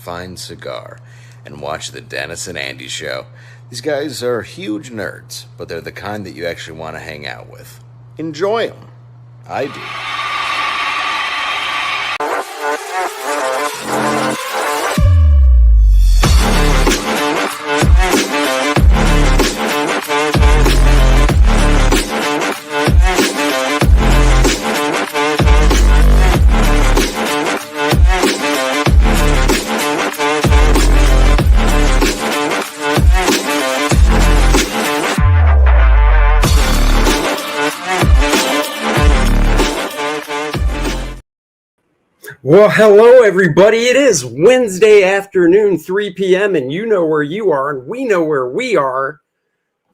fine cigar and watch the Dennis and Andy show. These guys are huge nerds, but they're the kind that you actually want to hang out with. Enjoy them. I do. Well, hello, everybody. It is Wednesday afternoon, 3 p.m., and you know where you are, and we know where we are.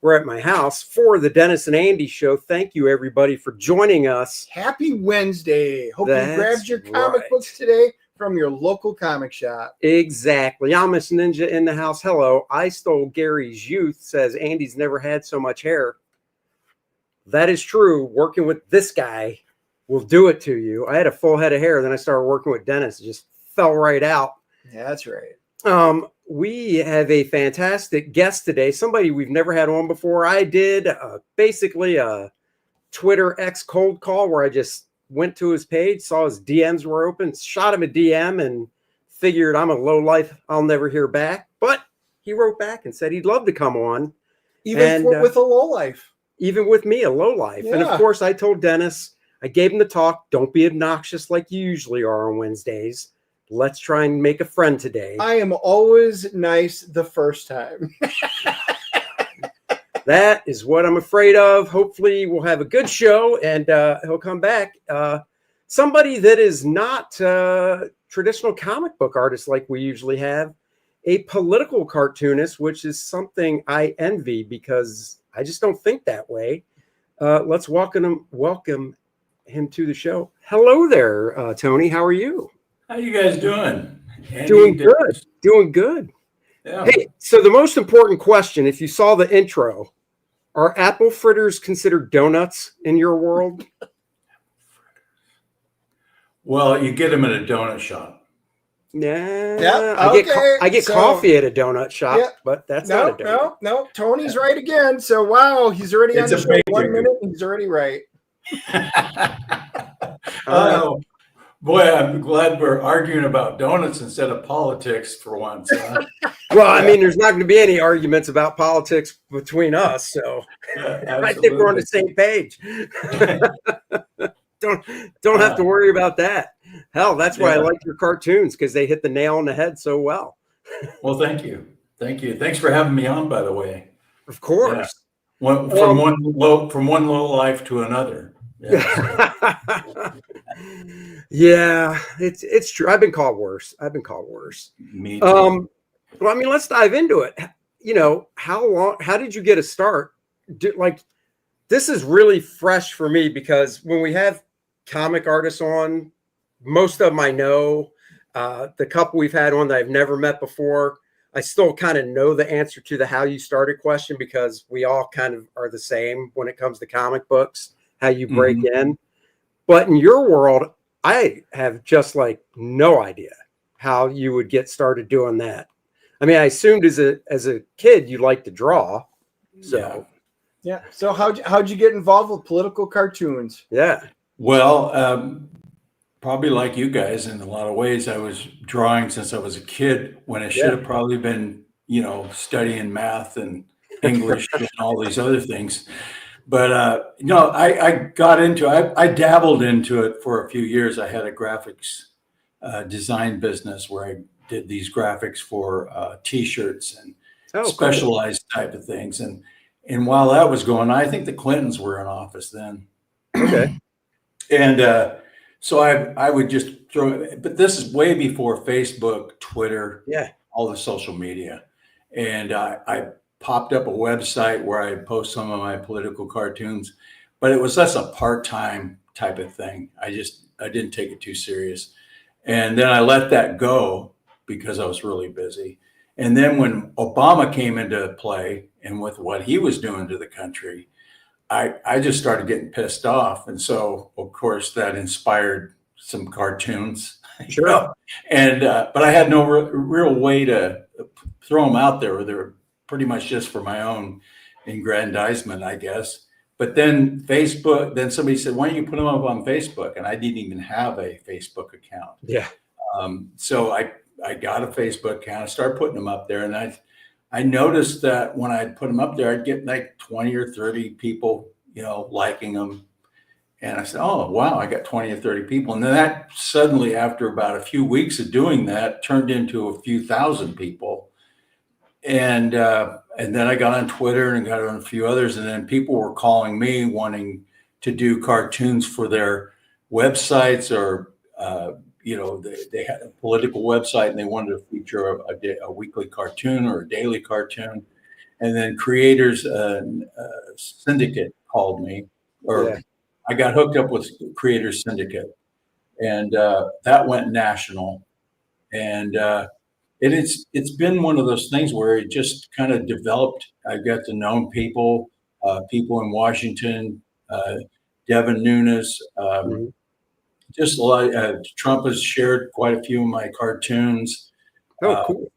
We're at my house for the Dennis and Andy show. Thank you, everybody, for joining us. Happy Wednesday. Hope you grabbed your comic books today from your local comic shop. Exactly. Amish Ninja in the house. Hello. I stole Gary's youth, says Andy's never had so much hair. That is true. Working with this guy will do it to you. I had a full head of hair. Then I started working with Dennis. It just fell right out. Yeah, that's right. We have a fantastic guest today. Somebody we've never had on before. I did basically a Twitter X cold call where I just went to his page, saw his DMs were open, shot him a DM and figured I'm a low life. I'll never hear back. But he wrote back and said he'd love to come on. Even with a low life. Even with me, a low life. Yeah. And of course, I told Dennis, I gave him the talk. Don't be obnoxious like you usually are on Wednesdays. Let's try and make a friend today. I am always nice the first time. That is what I'm afraid of. Hopefully we'll have a good show and he'll come back. Somebody that is not a traditional comic book artist like we usually have, a political cartoonist, which is something I envy because I just don't think that way. Let's welcome him to the show. Hello there, Tony. How are you? How you guys doing? Andy, Doing good. Yeah. Hey, so the most important question, if you saw the intro, are apple fritters considered donuts in your world? Well, you get them at a donut shop. Yeah. Yeah. I get coffee at a donut shop, but that's not a donut. No. Tony's right again. So, wow, he's already on the show 1 minute. He's already right. Oh, boy, I'm glad we're arguing about donuts instead of politics for once. Well, I mean, there's not going to be any arguments about politics between us, so I think we're on the same page. Don't have to worry about that. Hell, that's why I like your cartoons, because they hit the nail on the head so well. Well, thank you. Thanks for having me on, by the way. Of course. Yeah. From one low life to another. Yeah, it's true. I've been called worse. Me too. Well, I mean, let's dive into it. You know, how did you get a start? This is really fresh for me because when we have comic artists on, most of them I know. The couple we've had on that I've never met before, I still kind of know the answer to the how you started question because we all kind of are the same when it comes to comic books, how you break in. But in your world, I have just like no idea how you would get started doing that. I mean, I assumed as a kid you like to draw. So yeah. So how'd you get involved with political cartoons? Yeah. Well, probably like you guys in a lot of ways. I was drawing since I was a kid when I should have probably been, studying math and English and all these other things. But I got into I dabbled into it for a few years. I had a graphics design business where I did these graphics for T-shirts and specialized type of things. And while that was going on, I think the Clintons were in office then. Okay. And so I would just throw it, but this is way before Facebook, Twitter, all the social media. And I popped up a website where I post some of my political cartoons, but it was less a part-time type of thing. I didn't take it too serious. And then I let that go because I was really busy. And then when Obama came into play and with what he was doing to the country, I just started getting pissed off. And so, of course, that inspired some cartoons. Sure. And but I had no real way to throw them out there. They were pretty much just for my own aggrandizement, I guess. But then Facebook, then somebody said, why don't you put them up on Facebook? And I didn't even have a Facebook account. Yeah. So I got a Facebook account. I started putting them up there, and I noticed that when I put them up there, I'd get like 20 or 30 people, liking them. And I said, oh, wow, I got 20 or 30 people. And then that suddenly, after about a few weeks of doing that, turned into a few thousand people. And then I got on Twitter and got on a few others. And then people were calling me wanting to do cartoons for their websites, or, they had a political website and they wanted to feature a weekly cartoon or a daily cartoon. And then Creators Syndicate called me, or I got hooked up with Creators Syndicate, and that went national. And it's been one of those things where it just kind of developed. I got to know people in Washington, Devin Nunes, just a lot. Trump has shared quite a few of my cartoons. Oh, cool.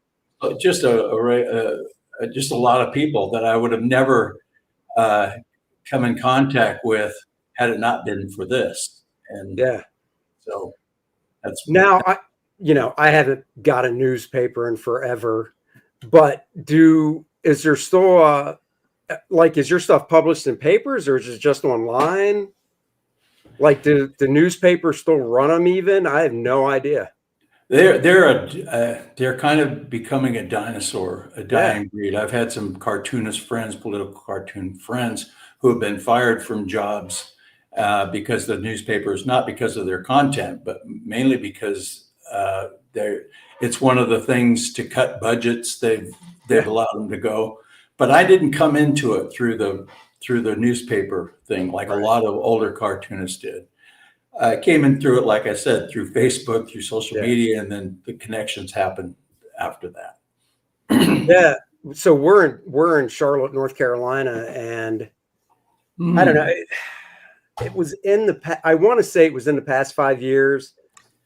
Just a lot of people that I would have never come in contact with had it not been for this. And so that's now I haven't got a newspaper in forever, but is there still is your stuff published in papers, or is it just online? Like, do the newspapers still run them even? I have no idea. They're kind of becoming a dinosaur, a dying breed. I've had some cartoonist friends, political cartoon friends, who have been fired from jobs because the newspapers, not because of their content, but mainly because it's one of the things to cut budgets. They've allowed them to go, but I didn't come into it through the newspaper thing like a lot of older cartoonists did. I came in through it, like I said, through Facebook, through social media, and then the connections happened after that. Yeah. So we're in Charlotte, North Carolina, and I don't know. It was I want to say it was in the past 5 years.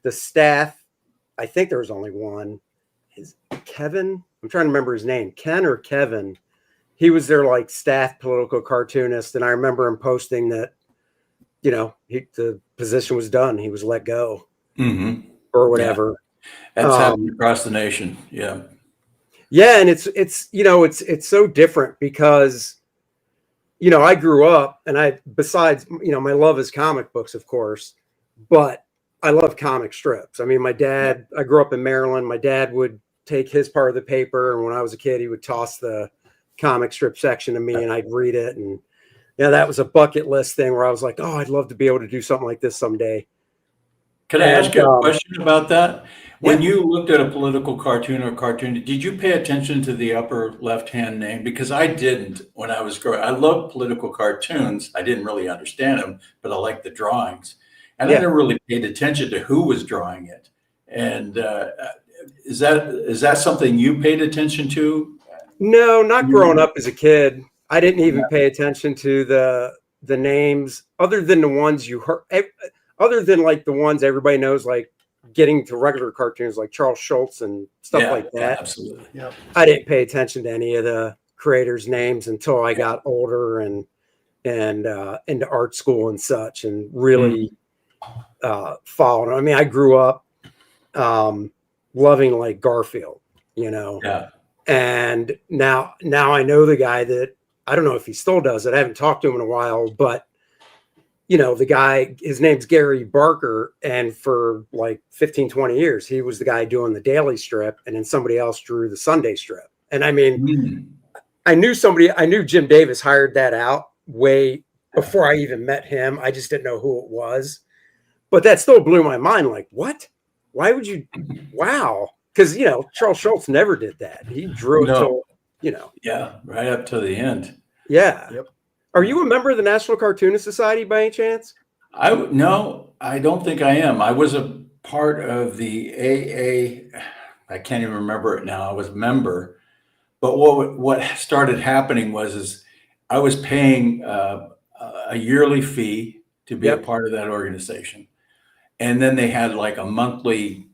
The staff, I think there was only one. Kevin, I'm trying to remember his name, Ken or Kevin. He was their like staff political cartoonist, and I remember him posting that, the position was done. He was let go, or whatever. Yeah. That's happened across the nation. Yeah. Yeah, and it's so different because, I grew up, and besides, my love is comic books, of course, but I love comic strips. I mean, I grew up in Maryland. My dad would take his part of the paper, and when I was a kid, he would toss the comic strip section to me, and I'd read it. And that was a bucket list thing where I was like, oh, I'd love to be able to do something like this someday. Can I ask you a question about that? When you looked at a political cartoon or cartoon, did you pay attention to the upper left-hand name? Because I didn't when I was growing. I loved political cartoons. I didn't really understand them, but I liked the drawings. And I never really paid attention to who was drawing it. And is that something you paid attention to? No, not growing up as a kid. I didn't even pay attention to the names, other than the ones you heard, other than like the ones everybody knows, like getting to regular cartoons like Charles Schultz and stuff like that. Yeah, absolutely. Yep. I didn't pay attention to any of the creators' names until I got older and into art school and such, and really followed. I mean, I grew up loving like Garfield, and now I know the guy that, I don't know if he still does it. I haven't talked to him in a while, but the guy, his name's Gary Barker. And for like 15, 20 years, he was the guy doing the daily strip, and then somebody else drew the Sunday strip. And I mean, I knew Jim Davis hired that out way before I even met him. I just didn't know who it was, but that still blew my mind. Like, what? Why would you? Wow. Because, Charles Schultz never did that. He drew until, Yeah, right up to the end. Yeah. Yep. Are you a member of the National Cartoonist Society by any chance? No, I don't think I am. I was a part of the AA. I can't even remember it now. I was a member. But what started happening is I was paying a yearly fee to be a part of that organization. And then they had like a monthly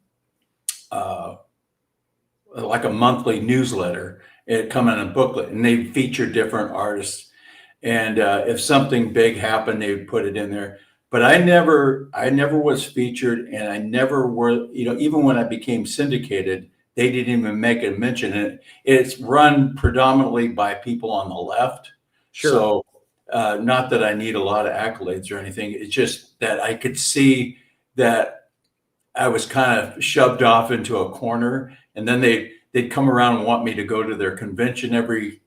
like a monthly newsletter. It come in a booklet, and they feature different artists. And if something big happened, they would put it in there. But I never was featured, and I never were. Even when I became syndicated, they didn't even make a mention. And it's run predominantly by people on the left. Sure. So not that I need a lot of accolades or anything. It's just that I could see that I was kind of shoved off into a corner, and then they'd come around and want me to go to their convention every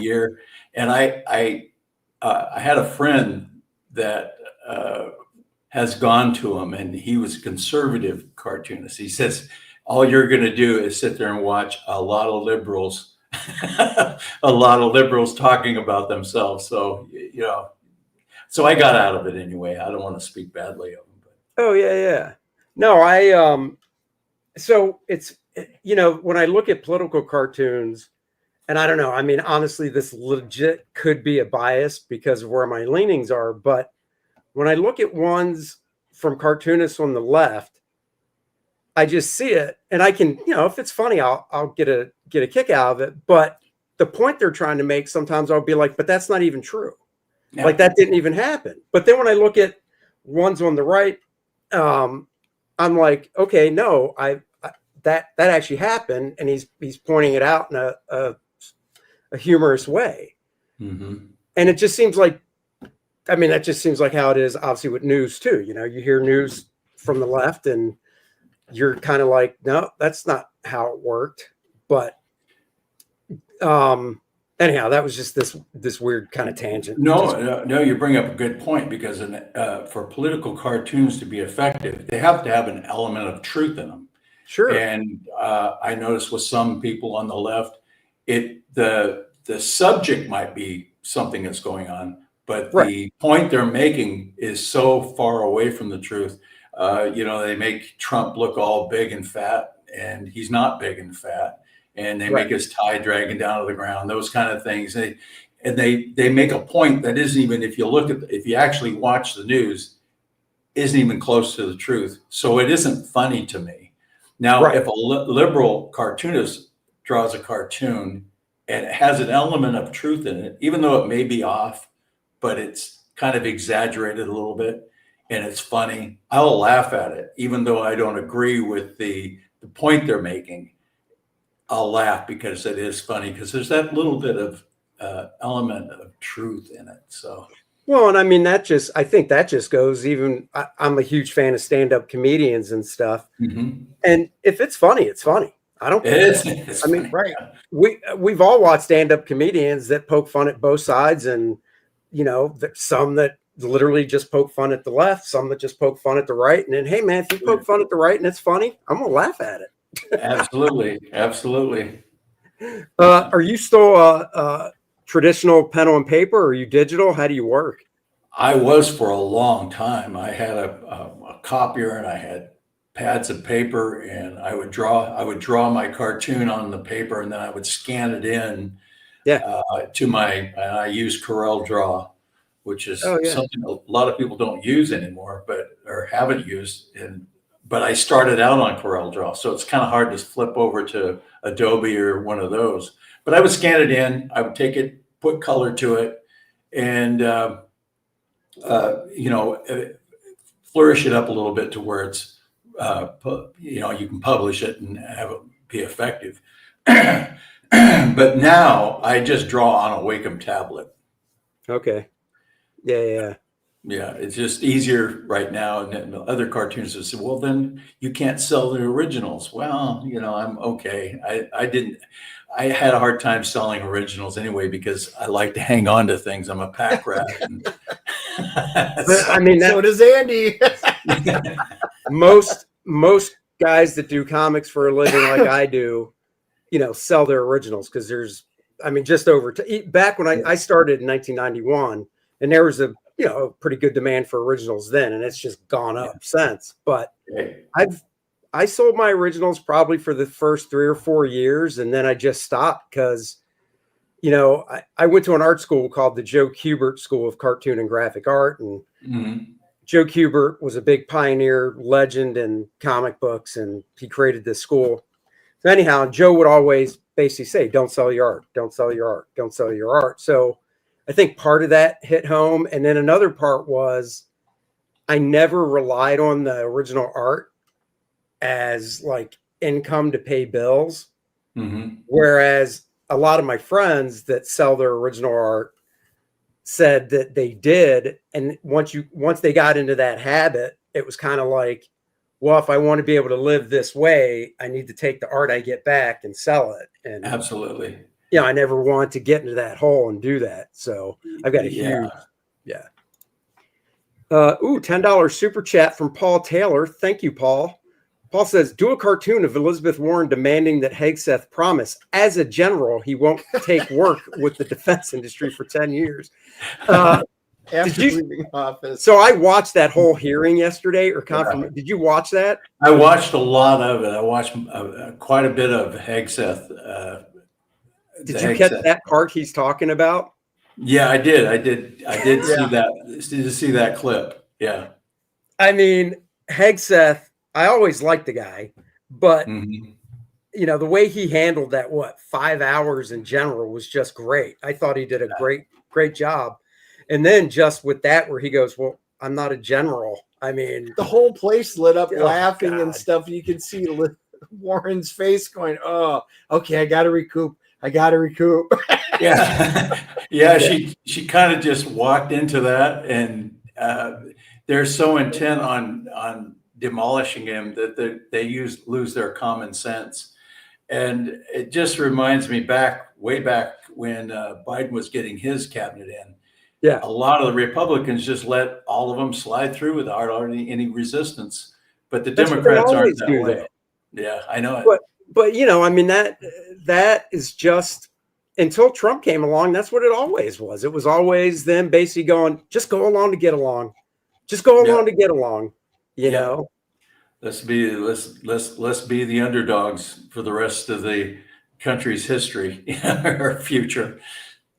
year. And I had a friend that has gone to him, and he was a conservative cartoonist. He says, all you're going to do is sit there and watch a lot of liberals talking about themselves. So, so I got out of it anyway. I don't want to speak badly of them. But. Oh, yeah. No, so it's, when I look at political cartoons, and I don't know, I mean, honestly, this legit could be a bias because of where my leanings are. But when I look at ones from cartoonists on the left, I just see it, and I can, if it's funny, I'll get a kick out of it. But the point they're trying to make, sometimes I'll be like, but that's not even true. Yeah. Like that didn't even happen. But then when I look at ones on the right, I'm like, okay, no, that actually happened, and he's pointing it out in a humorous way. Mm-hmm. And it just seems like, that just seems like how it is, obviously, with news too. You hear news from the left, and you're kind of like, no, that's not how it worked. But anyhow, that was just this weird kind of tangent. No, you bring up a good point, because for political cartoons to be effective, they have to have an element of truth in them. Sure. And I noticed with some people on the left, the subject might be something that's going on, but right. The point they're making is so far away from the truth. They make Trump look all big and fat, and he's not big and fat. And they make his tie dragging down to the ground, those kind of things. They make a point that isn't even, if you actually watch the news, isn't even close to the truth. So it isn't funny to me. Now, if a liberal cartoonist draws a cartoon and it has an element of truth in it, even though it may be off, but it's kind of exaggerated a little bit, and it's funny, I'll laugh at it, even though I don't agree with the point they're making. I'll laugh because it is funny, because there's that little bit of element of truth in it. So, well, and I think that just goes, even I'm a huge fan of stand-up comedians and stuff. Mm-hmm. And if it's funny, it's funny. I don't care. It's funny. Right. We've all watched stand-up comedians that poke fun at both sides, and some that literally just poke fun at the left, some that just poke fun at the right. And then, hey man, if you poke fun at the right and it's funny, I'm gonna laugh at it. Absolutely. Are you still traditional pen and paper, or are you digital? How do you work? I was for a long time. I had a copier, and I had pads of paper, and I would draw my cartoon on the paper, and then I would scan it in I use Kor-Drath, which is something a lot of people don't use anymore, or haven't used. But I started out on Kor-Drath, so it's kind of hard to flip over to Adobe or one of those. But I would scan it in, I would take it, put color to it, and flourish it up a little bit to where it's you can publish it and have it be effective. But now I just draw on a Wacom tablet. Okay. Yeah. Yeah, it's just easier right now. And other cartoonists say, well, then you can't sell the originals. Well, I'm okay. I had a hard time selling originals anyway, because I like to hang on to things. I'm a pack rat. So does Andy. Most guys that do comics for a living, like I do, sell their originals, because there's, just back when I started in 1991, and there was a pretty good demand for originals then, and it's just gone up since. But I sold my originals probably for the first 3 or 4 years, and then I just stopped because, I went to an art school called the Joe Kubert School of Cartoon and Graphic Art, and Joe Kubert was a big pioneer, legend in comic books, and he created this school. So anyhow, Joe would always basically say, "Don't sell your art. Don't sell your art. Don't sell your art." So I think part of that hit home, and then another part was I never relied on the original art as like income to pay bills. Mm-hmm. Whereas a lot of my friends that sell their original art said that they did. And once they got into that habit, it was kind of like, well, if I want to be able to live this way, I need to take the art I get back and sell it. And Absolutely. yeah, I never wanted to get into that hole and do that. So I've got a huge, $10 super chat from Paul Taylor. Thank you, Paul. Paul says, do a cartoon of Elizabeth Warren demanding that Hegseth promise as a general he won't take work with the defense industry for 10 years. After leaving office. So I watched that whole hearing yesterday, or confirmation. Did you watch that? I watched a lot of it. I watched quite a bit of Hegseth. Did you catch that part he's talking about? Yeah, I did. I did see that. Did see that clip? Yeah. I mean, Hegseth, I always liked the guy, but you know, the way he handled that 5 hours in general was just great. I thought he did a great job. And then just with that, where he goes, well, I'm not a general. I mean, the whole place lit up laughing and stuff. You could see Warren's face going, oh, okay, I got to recoup. Yeah. She kind of just walked into that, and they're so intent on demolishing him that they lose their common sense. And it just reminds me way back when Biden was getting his cabinet in. Yeah, a lot of the Republicans just let all of them slide through without any resistance, but the Democrats aren't that way. Yeah, I know it. But you know, I mean, that is just, until Trump came along, that's what it always was. It was always them basically going, just go along to get along, just go along to get along. You know, let's be the underdogs for the rest of the country's history or future.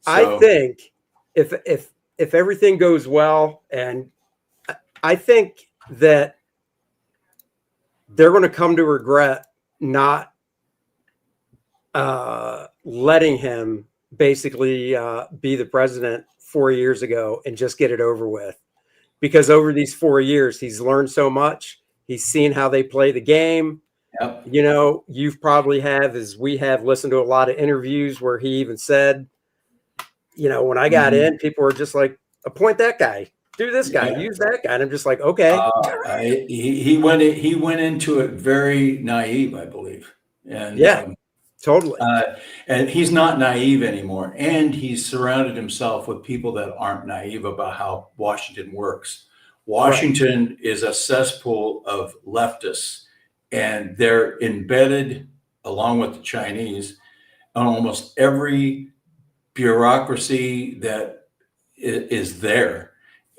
So, I think if everything goes well, and I think that they're going to come to regret not letting him basically be the president 4 years ago and just get it over with, because over these 4 years he's learned so much. He's seen how they play the game. Yep. You know, you've probably as we have listened to a lot of interviews where he even said, you know, when I got in, people were just like, appoint that guy, do this guy, use that guy. And I'm just like, okay. He went into it very naive, I believe. And totally. And he's not naive anymore. And he's surrounded himself with people that aren't naive about how Washington works. Washington is a cesspool of leftists, and they're embedded, along with the Chinese, on almost every bureaucracy that is there.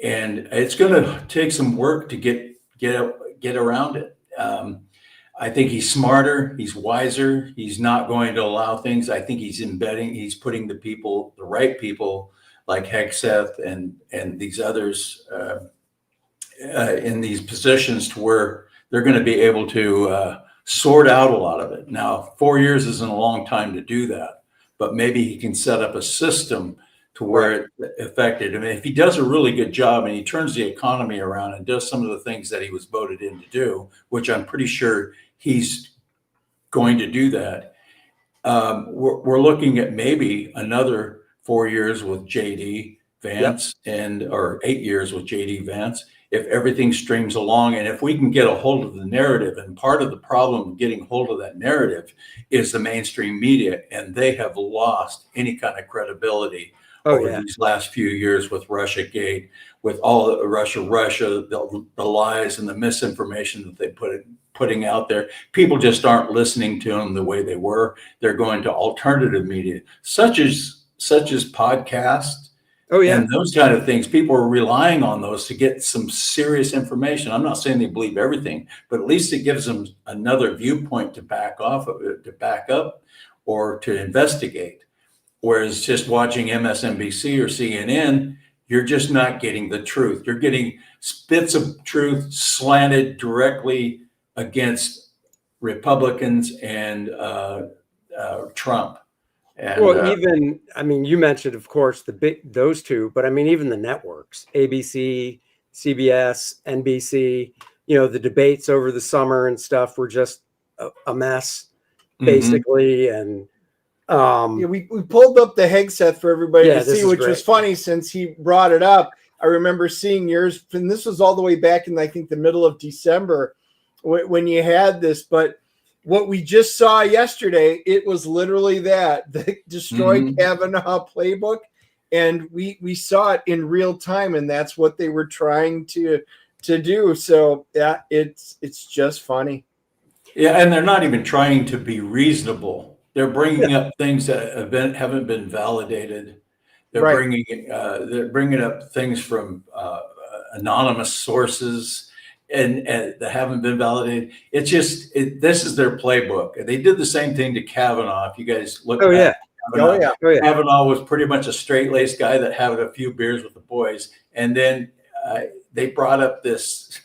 And it's going to take some work to get around it. I think he's smarter, he's wiser, he's not going to allow things. I think he's putting the right people like Hegseth and these others in these positions to where they're going to be able to sort out a lot of it. Now, 4 years isn't a long time to do that, but maybe he can set up a system to where it affected. I mean, if he does a really good job and he turns the economy around and does some of the things that he was voted in to do, which I'm pretty sure he's going to do that, we're looking at maybe another 4 years with JD Vance or 8 years with JD Vance, if everything streams along and if we can get a hold of the narrative. And part of the problem getting hold of that narrative is the mainstream media, and they have lost any kind of credibility over these last few years with Russiagate, with all the Russia, the lies and the misinformation that they putting out there. People just aren't listening to them the way they were. They're going to alternative media, such as podcasts. And those kind of things. People are relying on those to get some serious information. I'm not saying they believe everything, but at least it gives them another viewpoint to back up or to investigate. Whereas just watching MSNBC or CNN, you're just not getting the truth. You're getting bits of truth slanted directly against Republicans and Trump. And, well, even, I mean, you mentioned, of course, those two, but I mean, even the networks, ABC, CBS, NBC, the debates over the summer and stuff were just a mess, basically. And we pulled up the headset for everybody to see, which was funny since he brought it up. I remember seeing yours, and this was all the way back in, I think, the middle of December when you had this, but what we just saw yesterday, it was literally the Destroy Kavanaugh playbook, and we saw it in real time, and that's what they were trying to do. So yeah, it's just funny. Yeah, and they're not even trying to be reasonable. They're bringing up things that haven't been validated. They're bringing up things from anonymous sources. And that haven't been validated. It's just this is their playbook. They did the same thing to Kavanaugh. If you guys look, Kavanaugh was pretty much a straight-laced guy that had a few beers with the boys, and then they brought up this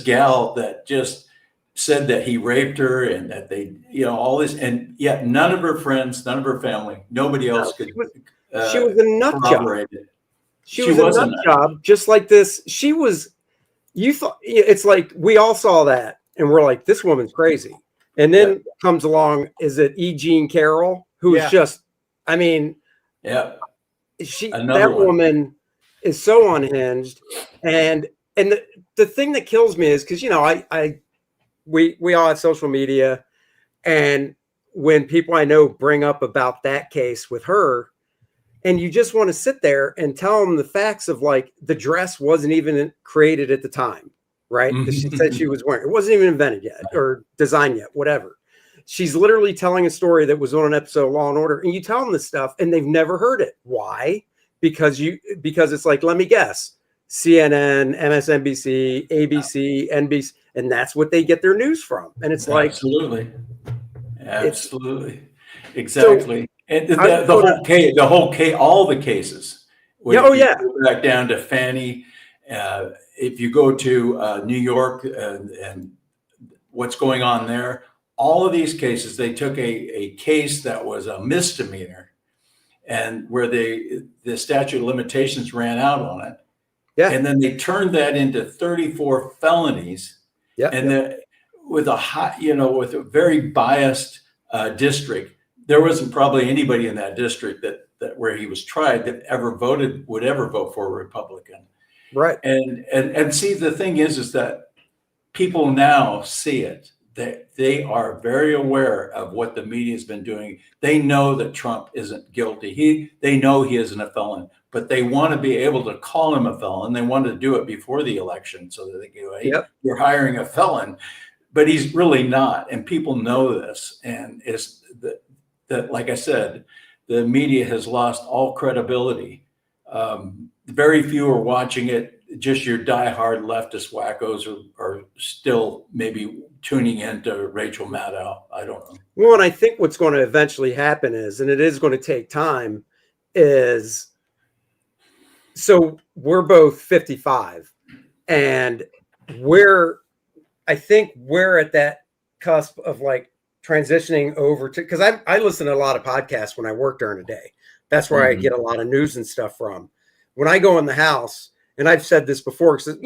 gal that just said that he raped her and that they, all this, and yet none of her friends, none of her family, nobody else could. She was a nut job. She was a nut job, just like this. She was. You thought it's like we all saw that and we're like, this woman's crazy. And then comes along, is it E. Jean Carroll, who is just, I mean, that woman is so unhinged. And the thing that kills me is because we all have social media, and when people I know bring up about that case with her, and you just want to sit there and tell them the facts of, like, the dress wasn't even created at the time, right? She said she was wearing. It wasn't even invented yet or designed yet, whatever. She's literally telling a story that was on an episode of Law and Order, and you tell them this stuff, and they've never heard it. Why? Because it's like, let me guess, CNN, MSNBC, ABC, NBC, and that's what they get their news from. And it's like, absolutely, exactly. And the whole case, all the cases. Go back down to Fannie. If you go to New York and what's going on there, all of these cases, they took a case that was a misdemeanor, and where the statute of limitations ran out on it. Yeah. And then they turned that into 34 felonies. Yeah. And with a very biased district. There wasn't probably anybody in that district that where he was tried that would ever vote for a Republican. Right. And see, the thing is that people now see it, that they are very aware of what the media has been doing. They know that Trump isn't guilty. They know he isn't a felon, but they want to be able to call him a felon. They want to do it before the election so that they go, hey, you're hiring a felon, but he's really not. And people know this. And it's that, like I said, the media has lost all credibility. Very few are watching it. Just your diehard leftist wackos are still maybe tuning into Rachel Maddow. I don't know. Well, and I think what's going to eventually happen is, and it is going to take time, is so we're both 55, and I think we're at that cusp of, like, transitioning over to, because I listen to a lot of podcasts when I work during the day. That's where I get a lot of news and stuff from. When I go in the house, and I've said this before, because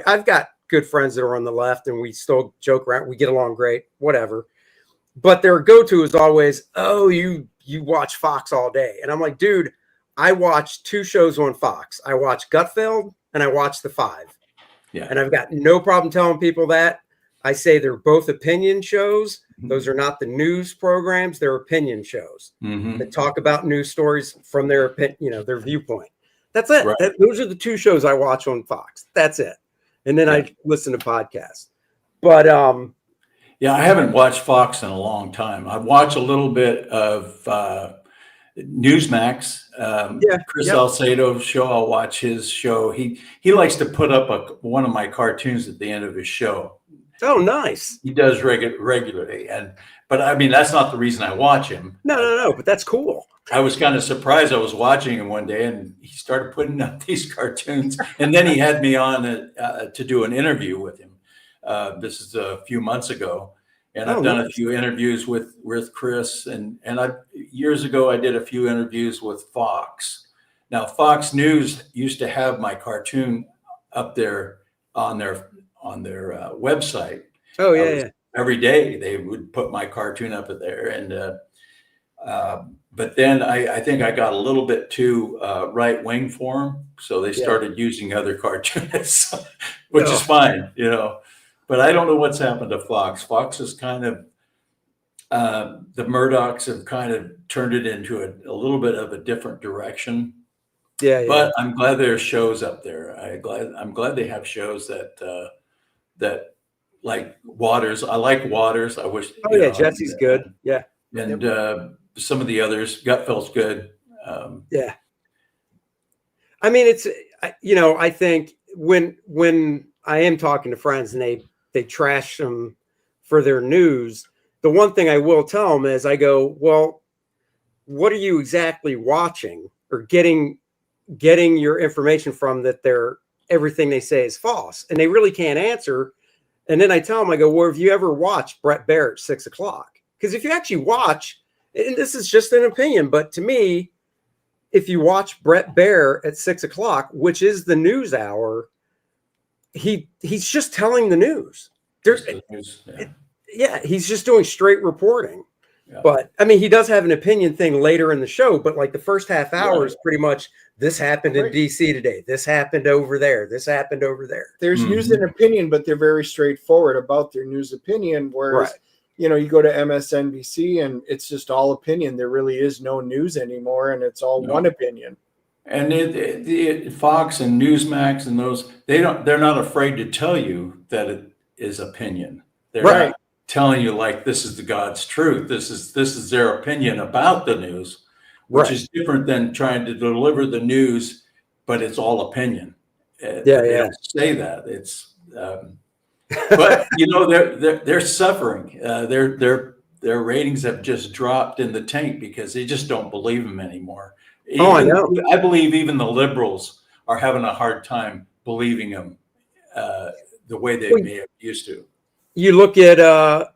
I've got good friends that are on the left, and we still joke around. We get along great, whatever. But their go-to is always, "Oh, you watch Fox all day," and I'm like, dude, I watch 2 shows on Fox. I watch Gutfeld and I watch The Five. Yeah, and I've got no problem telling people that. I say they're both opinion shows. Those are not the news programs. They're opinion shows that talk about news stories from their opinion, their viewpoint. That's it. Right. Those are the 2 shows I watch on Fox. That's it. And then I listen to podcasts. But I haven't watched Fox in a long time. I watch a little bit of Newsmax. Chris Salcedo's show. I'll watch his show. He likes to put up one of my cartoons at the end of his show. Oh, nice. He does regularly, but I mean that's not the reason I watch him. No, but that's cool. I was kind of surprised. I was watching him one day, and he started putting up these cartoons, and then he had me on to do an interview with him. This is a few months ago, and I've done a few interviews with Chris, and years ago I did a few interviews with Fox. Now Fox News used to have my cartoon up there on their website. Oh yeah. Every day they would put my cartoon up there, and but then I think I got a little bit too right wing for them, so they started using other cartoonists, which is fine, But I don't know what's happened to Fox. Fox is kind of the Murdochs have kind of turned it into a little bit of a different direction. Yeah. But I'm glad there's shows up there. I'm glad they have shows that like Waters. I like Waters. I wish. Oh yeah, Jesse's good. Yeah. And some of the others, Gutfeld's good. Yeah. I mean, it's I think when I am talking to friends and they trash them for their news, the one thing I will tell them is I go, well, what are you exactly watching or getting your information from that everything they say is false? And they really can't answer. And then I tell them, I go, well, have you ever watched Bret Baier at 6 o'clock? Because if you actually watch, and this is just an opinion, but to me, if you watch Bret Baier at 6 o'clock, which is the news hour, he's just telling the news. He's just doing straight reporting. Yeah. But I mean, he does have an opinion thing later in the show, but like the first half hour is pretty much this happened in DC today. This happened over there. This happened over there. There's news and opinion, but they're very straightforward about their news opinion. Whereas, you go to MSNBC and it's just all opinion. There really is no news anymore, and it's all one opinion. And Fox and Newsmax and those, they're not afraid to tell you that it is opinion. They're not telling you like this is the God's truth. This is their opinion about the news, which is different than trying to deliver the news, but it's all opinion. They don't say that. It's but they're suffering. Their ratings have just dropped in the tank because they just don't believe them anymore. I know. I believe even the liberals are having a hard time believing them the way they may have used to. You look at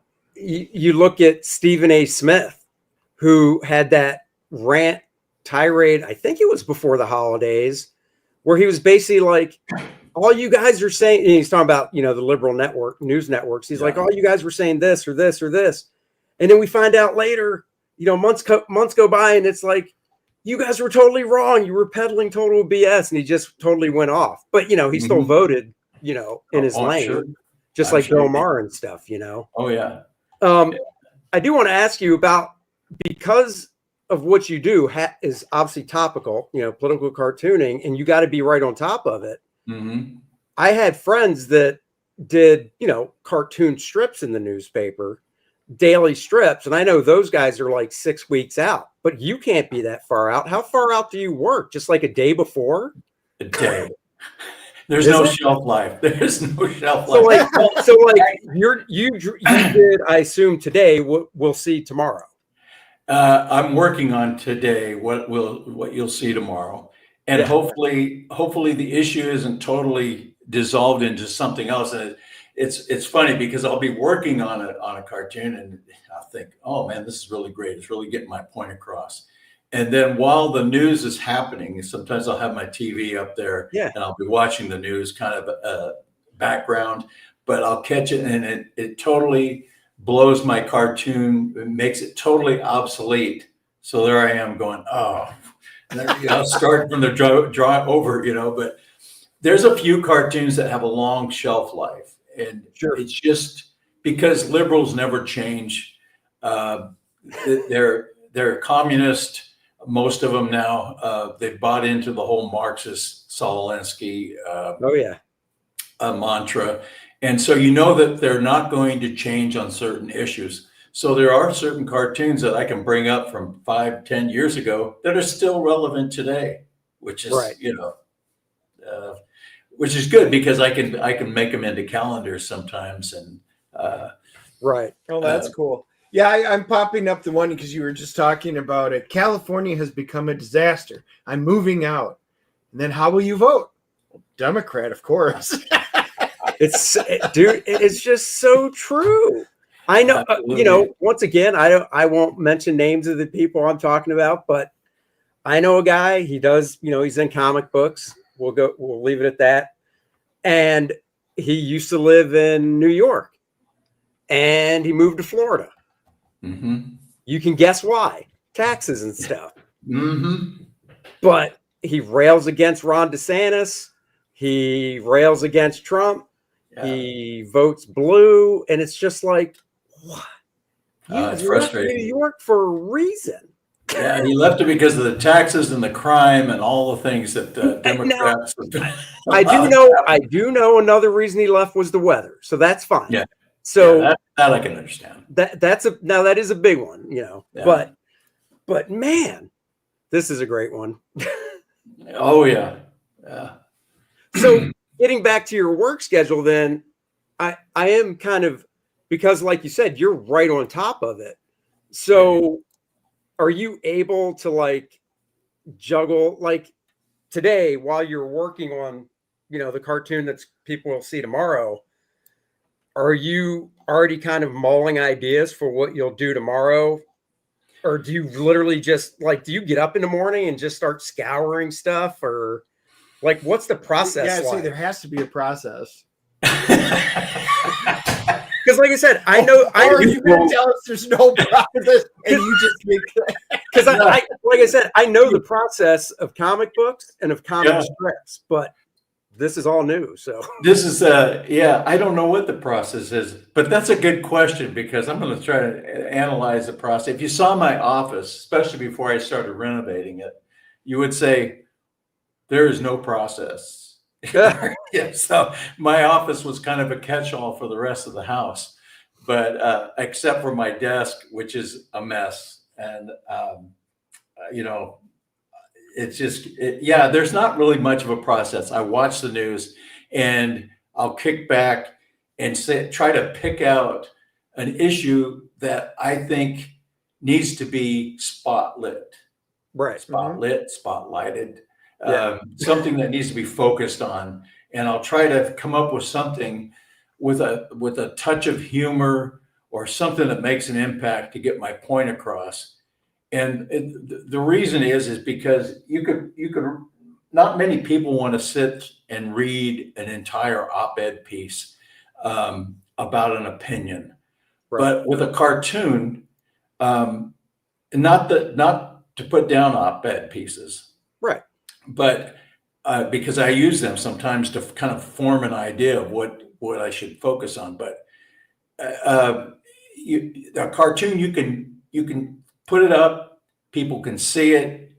Stephen A. Smith, who had that rant tirade. I think it was before the holidays, where he was basically like, all you guys are saying, and he's talking about, the liberal news networks. He's like, all you guys were saying this or this or this. And then we find out later, months go by and it's like, you guys were totally wrong. You were peddling total BS. And he just totally went off. But, he still voted, in his lane, sure. Just like Bill Maher and stuff, Oh, yeah. I do want to ask you about, because of what you do is obviously topical, political cartooning, and you got to be right on top of it. Mm-hmm. I had friends that did, cartoon strips in the newspaper, daily strips. And I know those guys are like 6 weeks out, but you can't be that far out. How far out do you work? Just like a day before? A day. There's no shelf life. There's no shelf life. So like you did, I assume today, we'll see tomorrow. I'm working on today what you'll see tomorrow. And hopefully the issue isn't totally dissolved into something else. And it's funny because I'll be working on a cartoon and I'll think, oh man, this is really great. It's really getting my point across. And then while the news is happening, sometimes I'll have my TV up there and I'll be watching the news kind of background, but I'll catch it and it totally blows my cartoon. It makes it totally obsolete. So there I am going, oh, I'll start from the draw over, but there's a few cartoons that have a long shelf life. And it's just because liberals never change. They're communist. Most of them now, they've bought into the whole Marxist Solinsky mantra. And so that they're not going to change on certain issues. So there are certain cartoons that I can bring up from 5-10 years ago that are still relevant today, which is, which is good because I can make them into calendars sometimes. And Right. Oh, that's cool. Yeah, I'm popping up the one because you were just talking about it. California has become a disaster. I'm moving out. And then how will you vote? Well, Democrat, of course. It's just so true. I know, once again, I won't mention names of the people I'm talking about, but I know a guy, he does, he's in comic books. We'll leave it at that. And he used to live in New York and he moved to Florida. Mm-hmm. You can guess why. Taxes and stuff. Mm-hmm. But he rails against Ron DeSantis. He rails against Trump. Yeah. He votes blue. And it's just like, what? It's frustrating. New York for a reason. Yeah, he left it because of the taxes and the crime and all the things that Democrats. I do know another reason he left was the weather, so that's fine. Yeah. So that I can understand. That is a big one, Yeah. But man, this is a great one. Oh yeah. Yeah. So getting back to your work schedule, then I am kind of, because like you said, you're right on top of it. So are you able to like juggle like today while you're working on, the cartoon that people will see tomorrow? Are you already kind of mulling ideas for what you'll do tomorrow? Or do you literally just like, do you get up in the morning and just start scouring stuff, or like, what's the process? Yeah, like? See, there has to be a process. Because, like I said, I know. Or you can tell us there's no process, and you just make. Because like I said, I know the process of comic books and of comic strips, but this is all new. So this is I don't know what the process is, but that's a good question because I'm going to try to analyze the process. If you saw my office, especially before I started renovating it, you would say there is no process. Yeah, so my office was kind of a catch-all for the rest of the house, but except for my desk, which is a mess, and it's just there's not really much of a process. I watch the news, and I'll kick back and try to pick out an issue that I think needs to be spotlit, spotlighted. Something that needs to be focused on, and I'll try to come up with something with a touch of humor or something that makes an impact to get my point across. And the reason is because you could not many people want to sit and read an entire op-ed piece about an opinion, but with a cartoon, not to put down op-ed pieces, right? But because I use them sometimes to kind of form an idea of what I should focus on. But a cartoon, you can put it up, people can see it,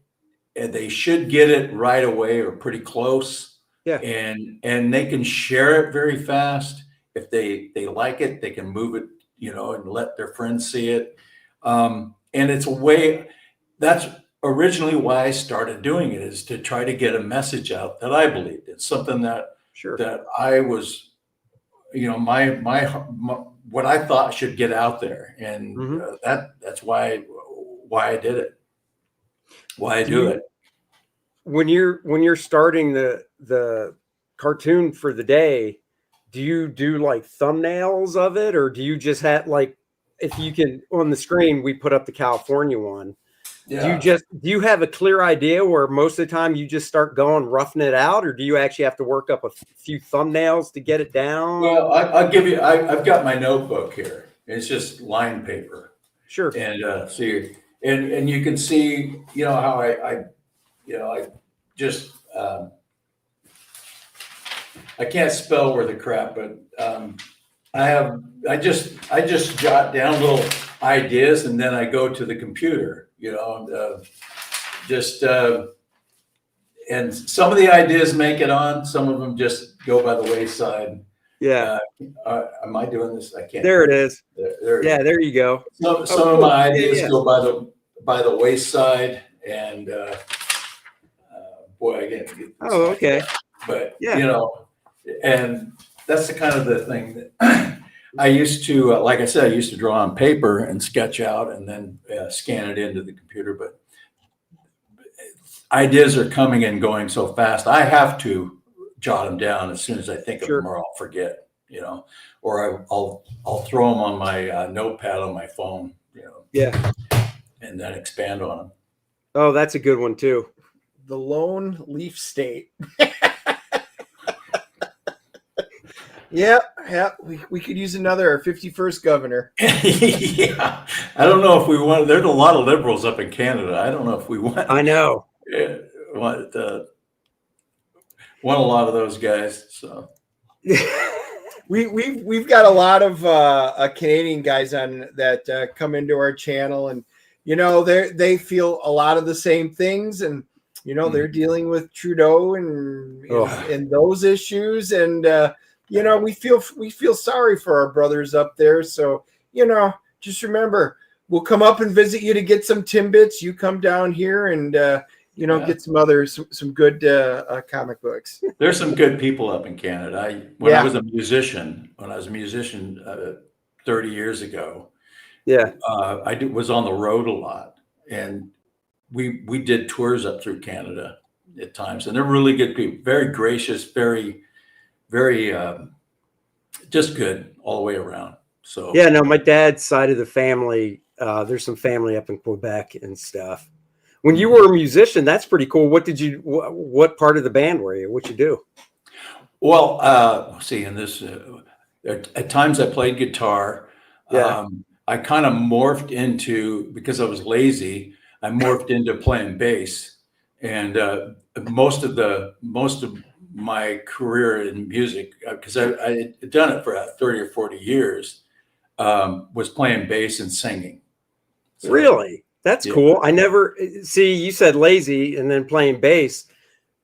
and they should get it right away or pretty close. Yeah. And they can share it very fast. If they like it, they can move it, and let their friends see it. And it's a way that's originally why I started doing it, is to try to get a message out that I believed in, something that that I was, my what I thought should get out there, and that's why I did it, why I do it. When you're starting the cartoon for the day, do you do like thumbnails of it, or do you just have like, if you can, on the screen we put up the California one? Yeah. Do you have a clear idea where most of the time you just start going roughing it out, or do you actually have to work up a few thumbnails to get it down? Well, I'll give you, I've got my notebook here. It's just line paper. Sure. And see, and you can see, how I just, I can't spell worth a crap, but I just jot down little ideas, and then I go to the computer, and some of the ideas make it on, some of them just go by the wayside. Yeah. Am I doing this? I can't. There it is. There you go. Some of my ideas go by the wayside, and boy, I can't get this. Oh, okay. But and that's the kind of the thing that I used to, like I said, I used to draw on paper and sketch out and then scan it into the computer. But ideas are coming and going so fast. I have to jot them down as soon as I think of them, or I'll forget, or I'll throw them on my notepad on my phone, Yeah. And then expand on them. Oh, that's a good one too. The Lone Leaf State. Yeah, we could use another 51st governor. Yeah, I don't know if we want. There's a lot of liberals up in Canada. I don't know if we want. I know. Want a lot of those guys. So we've got a lot of Canadian guys on that come into our channel, and they feel a lot of the same things, and they're dealing with Trudeau and those issues, and we feel sorry for our brothers up there. So just remember, we'll come up and visit you to get some Timbits. You come down here and get some good comic books. There's some good people up in Canada. When I was a musician 30 years ago, I was on the road a lot, and we did tours up through Canada at times, and they're really good people, very gracious, very, very just good all the way around. So my dad's side of the family, there's some family up in Quebec and stuff. When you were a musician, that's pretty cool. What part of the band were you? What'd you do? Well, in this, at times I played guitar. I kind of morphed into, because I was lazy, I morphed into playing bass. And most of my career in music, because I had done it for 30 or 40 years, was playing bass and singing. So, really? That's cool. I never see, you said lazy and then playing bass.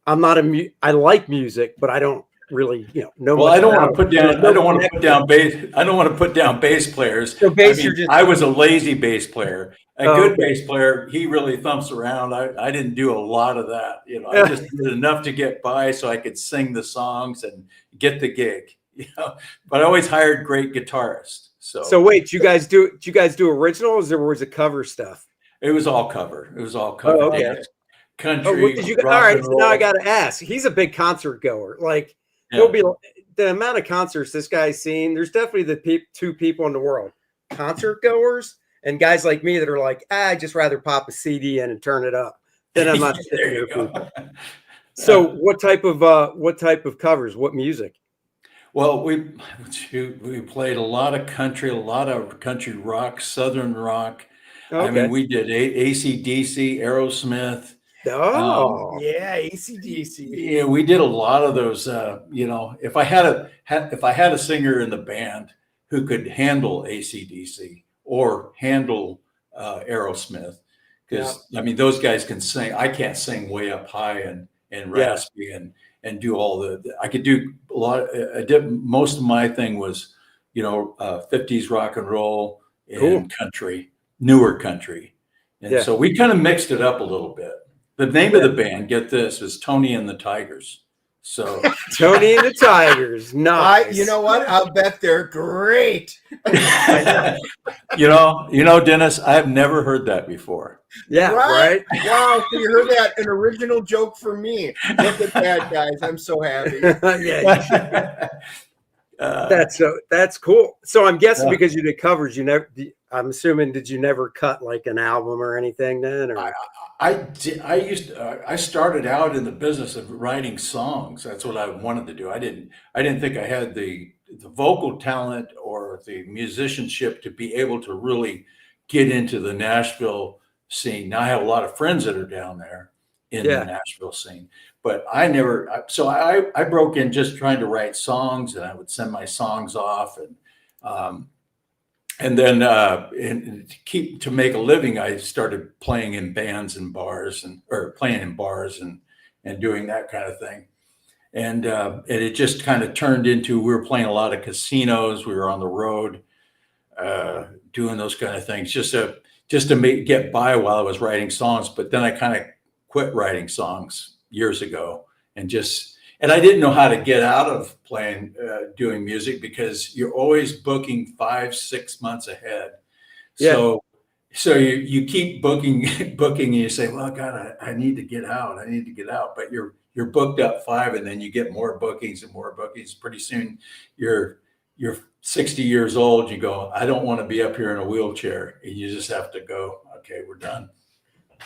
I'm not I like music, but I don't really, know. Well, I don't want to put down. I don't want to put down bass. I don't want to put down bass players. So bass, you're just. I was a lazy bass player. A good bass player, he really thumps around. I didn't do a lot of that. I just did enough to get by so I could sing the songs and get the gig. But I always hired great guitarists. So wait, did you guys do originals, or was it cover stuff? It was all cover. Oh, okay. Country. All right. So now I got to ask. He's a big concert goer. Like, he'll be the amount of concerts this guy's seen. There's definitely the two people in the world: concert goers and guys like me that are like, I'd just rather pop a CD in and turn it up. Then I'm not sitting here. People. So, what type of covers? What music? Well, we played a lot of country rock, southern rock. Okay. I mean, we did AC/DC, Aerosmith. Oh, AC/DC. Yeah, we did a lot of those. If I had a singer in the band who could handle AC/DC or handle Aerosmith, because those guys can sing. I can't sing way up high and raspy and do all I could do a lot. I did most of my thing was 50s rock and roll and country. Newer country. And so we kind of mixed it up a little bit. The name of the band, get this, is Tony and the Tigers. So Tony and the Tigers. Nice. You know what? I'll bet they're great. Dennis, I've never heard that before. Yeah, right? Wow. So you heard that, an original joke for me. Look at that, guys. I'm so happy. That's cool. So I'm guessing because you did covers, I'm assuming, did you never cut like an album or anything then? Or? I started out in the business of writing songs. That's what I wanted to do. I didn't think I had the vocal talent or the musicianship to be able to really get into the Nashville scene. Now I have a lot of friends that are down there in the Nashville scene, but I never. So I broke in just trying to write songs, and I would send my songs off, and then to make a living, I started playing in bands and bars or playing in bars and doing that kind of thing. And it just kind of turned into, we were playing a lot of casinos. We were on the road doing those kind of things just to get by while I was writing songs. But then I kind of quit writing songs years ago, and and I didn't know how to get out of doing music, because you're always booking 5-6 months ahead. So you keep booking, and you say, well, God, I need to get out. I need to get out. But you're booked up 5, and then you get more bookings and more bookings. Pretty soon you're 60 years old. You go, I don't want to be up here in a wheelchair. And you just have to go, okay, we're done.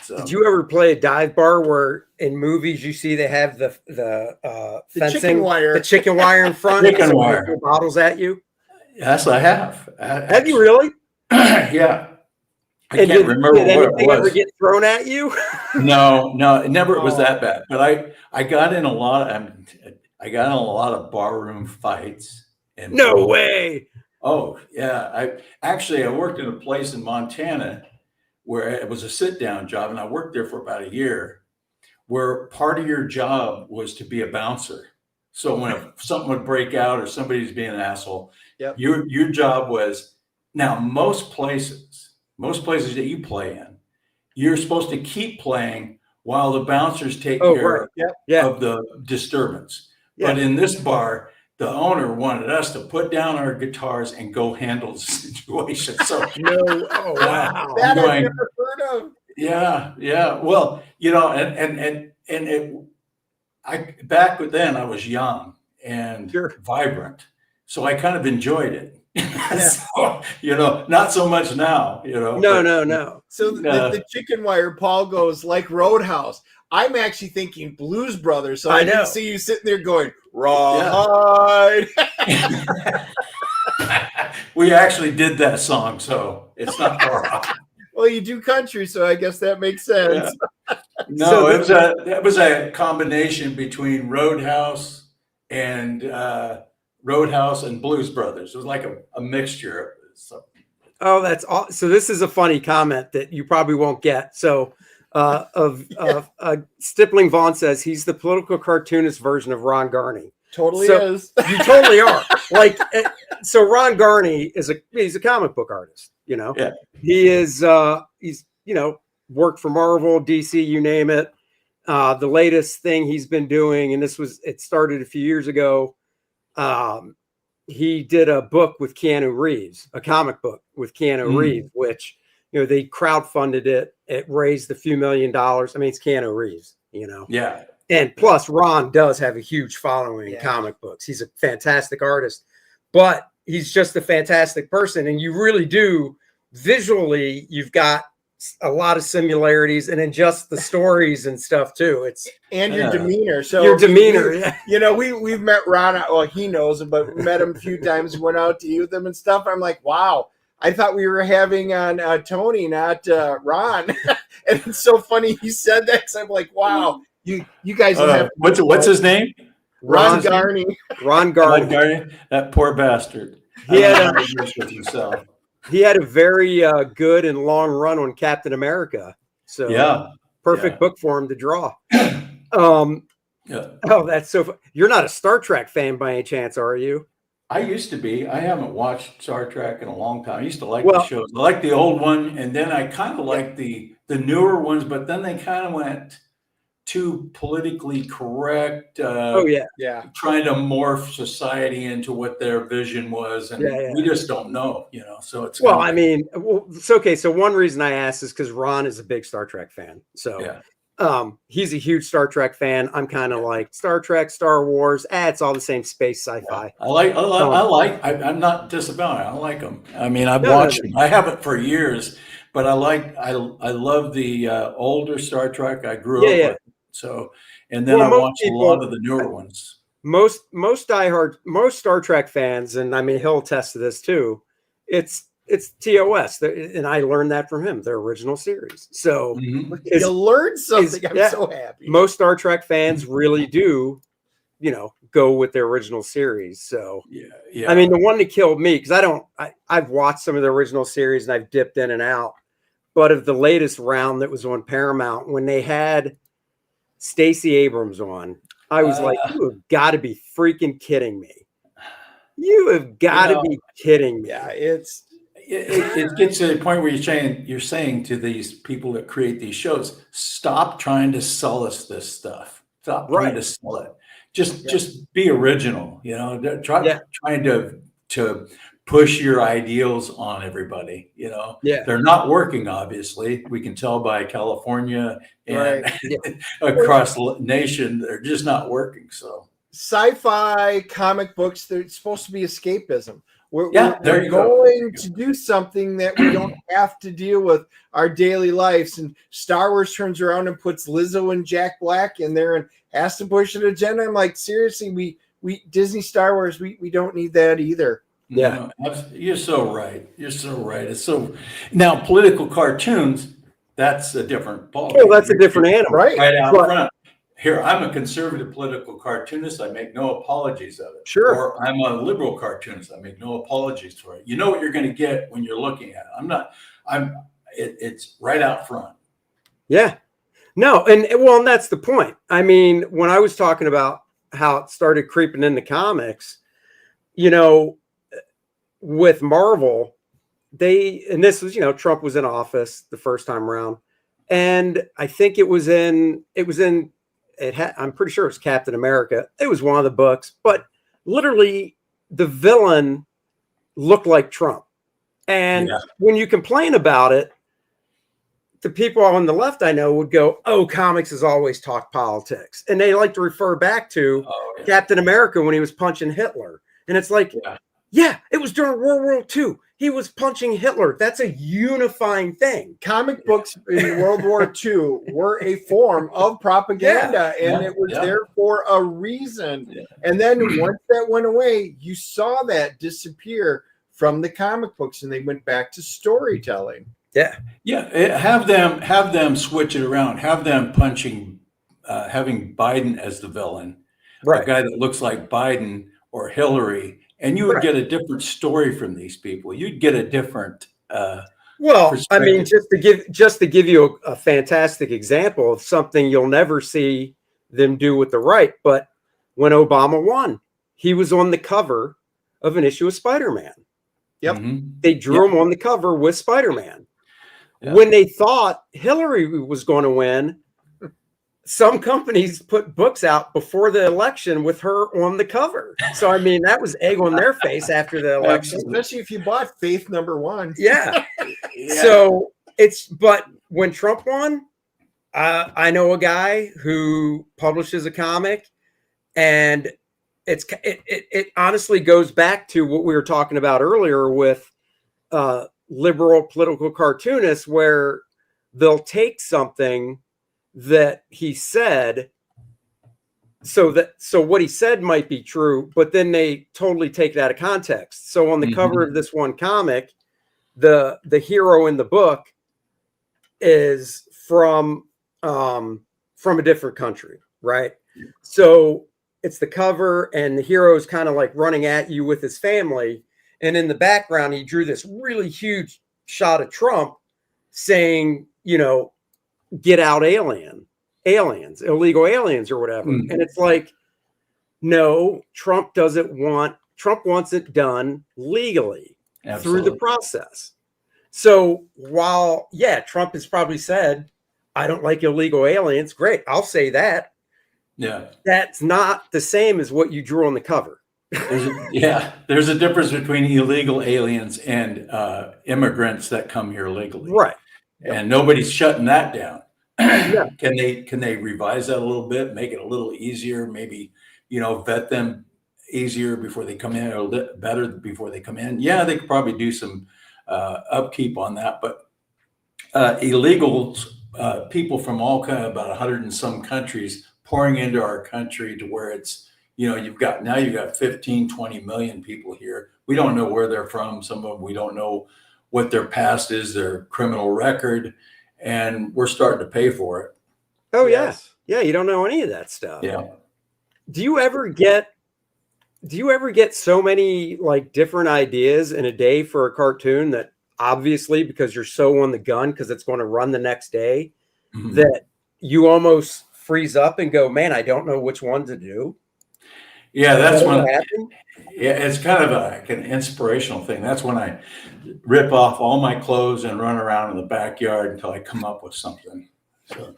So, did you ever play a dive bar where in movies you see they have the fencing, the chicken wire in front, chicken wire bottles at you? Yes, I have. Have you really? Yeah. I can't remember what it was. Did anything ever get thrown at you? No, it never was that bad. But I got in a lot of barroom fights. And no way. Oh yeah. I worked in a place in Montana where it was a sit-down job, and I worked there for about a year, where part of your job was to be a bouncer. So when something would break out or somebody's being an asshole, your job was, now most places that you play in, you're supposed to keep playing while the bouncers take care of the disturbance. But in this bar, the owner wanted us to put down our guitars and go handle the situation. So wow, that I've never heard of. Yeah. Well, back then I was young and vibrant, so I kind of enjoyed it. So, not so much now. No. So the chicken wire, Paul goes like Roadhouse. I'm actually thinking Blues Brothers. So I didn't see you sitting there going, rawhide. We actually did that song, so it's not far off. Well, you do country, so I guess that makes sense. Yeah. No, it was a combination between Roadhouse and Blues Brothers. It was like a mixture. Oh, that's all. So this is a funny comment that you probably won't get. So Stippling Vaughn says he's the political cartoonist version of Ron Garney. Totally is. You totally are. So Ron Garney he's a comic book artist. Yeah. He is. He's worked for Marvel, DC, you name it. The latest thing he's been doing, and it started a few years ago. He did a book with Keanu Reeves, a comic book with Keanu Reeves, which they crowdfunded it. It raised a few $1 million. I mean, it's Keanu Reeves, Yeah. And plus, Ron does have a huge following in comic books. He's a fantastic artist, but he's just a fantastic person. And you really do, visually, you've got a lot of similarities, and then just the stories and stuff too. Your demeanor. So your demeanor. We've met Ron. Well, he knows him, but we met him a few times. Went out to eat with him and stuff. I'm like, wow. I thought we were having on Tony, not Ron. And it's so funny he said that, because I'm like, wow, you guys don't have. What's his name? Ron Garney. Ron Garney. That poor bastard. He had with himself. He had a very good and long run on Captain America. So perfect book for him to draw. Oh, that's so fun. You're not a Star Trek fan by any chance, are you? I used to be. I haven't watched Star Trek in a long time. I used to like the shows. I like the old one, and then I kind of like the newer ones, but then they kind of went too politically correct. Trying to morph society into what their vision was, and we just don't know, So it's it's okay. So one reason I asked is because Ron is a big Star Trek fan. So he's a huge Star Trek fan. I'm kind of like Star Trek, Star Wars. It's all the same space sci-fi. I'm not disavowing. I like them. I mean, I've watched them. I haven't for years, but I love the older Star Trek. I grew up with. So, and then I watched a lot of the newer ones. Most Star Trek fans, and I mean, he'll attest to this too. It's TOS, and I learned that from him, their original series. So you learned something. I'm so happy. Most Star Trek fans really do, go with their original series. So I mean, the one that killed me, because I've watched some of the original series and I've dipped in and out, but of the latest round that was on Paramount, when they had Stacey Abrams on, I was like, you have got to be freaking kidding me. You have got to be kidding me. Yeah, it gets to the point where you're saying to these people that create these shows, stop trying to sell us this stuff. Stop trying to sell it. just be original, you know, trying to push your ideals on everybody, you know. They're not working, obviously. We can tell by California and across the nation, they're just not working. So sci-fi comic books, they're supposed to be escapism. We're going to do something that we don't have to deal with our daily lives. And Star Wars turns around and puts Lizzo and Jack Black in there and has to push an agenda. I'm like, seriously, we Disney Star Wars, we don't need that either. Yeah, no, you're so right. You're so right. It's so now political cartoons. That's a different ball. Oh, that's a different animal, right out front. Here, I'm a conservative political cartoonist. I make no apologies of it. Sure. Or I'm a liberal cartoonist. I make no apologies for it. You know what you're going to get when you're looking at it. It's right out front. Yeah. No, and that's the point. I mean, when I was talking about how it started creeping into comics, you know, with Marvel, and this was, you know, Trump was in office the first time around, and I think I'm pretty sure it was Captain America. It was one of the books, but literally the villain looked like Trump. And when you complain about it, the people on the left I know would go, "Oh, comics has always talked politics." And they like to refer back to Captain America when he was punching Hitler. And it's like, yeah, it was during World War II. He was punching Hitler. That's a unifying thing. Comic books in World War II were a form of propaganda, and it was there for a reason. And then once that went away, you saw that disappear from the comic books, and they went back to storytelling. Have them switch it around. Have them punching, having Biden as the villain, a guy that looks like Biden or Hillary. And you would get a different story from these people. You'd get a different. Well, I mean, just to give you a fantastic example of something you'll never see them do with the right. But when Obama won, he was on the cover of an issue of Spider-Man. Yep, they drew him on the cover with Spider-Man. When they thought Hillary was going to win, some companies put books out before the election with her on the cover. So, I mean, that was egg on their face after the election. Especially if you bought Faith #1. Yeah. So but when Trump won, I know a guy who publishes a comic, and it honestly goes back to what we were talking about earlier with liberal political cartoonists, where they'll take something that he said, so what he said might be true, but then they totally take it out of context. So on the cover of this one comic, the hero in the book is from a different country, right? So it's the cover, and the hero is kind of like running at you with his family, and in the background he drew this really huge shot of Trump saying, you know, "Get out aliens, illegal aliens," or whatever. And it's like, no, Trump wants it done legally through the process. So while, Trump has probably said, "I don't like illegal aliens," great, I'll say that. Yeah. That's not the same as what you drew on the cover. There's a difference between illegal aliens and immigrants that come here legally. Right. And nobody's shutting that down. Can they revise that a little bit, make it a little easier, maybe, you know, vet them easier before they come in, or better before they come in? Yeah, they could probably do some upkeep on that. But illegals, people from all kind of about 100 and some countries pouring into our country to where it's, you know, you've got 15, 20 million people here. We don't know where they're from. Some of them, we don't know what their past is, their criminal record, and we're starting to pay for it. Oh, yes. Yeah, you don't know any of that stuff. Yeah. Do you ever get so many like different ideas in a day for a cartoon that obviously, because you're so on the gun because it's going to run the next day, that you almost freeze up and go, "Man, I don't know which one to do"? Yeah, that's when. Yeah, it's kind of an inspirational thing. That's when I rip off all my clothes and run around in the backyard until I come up with something. So.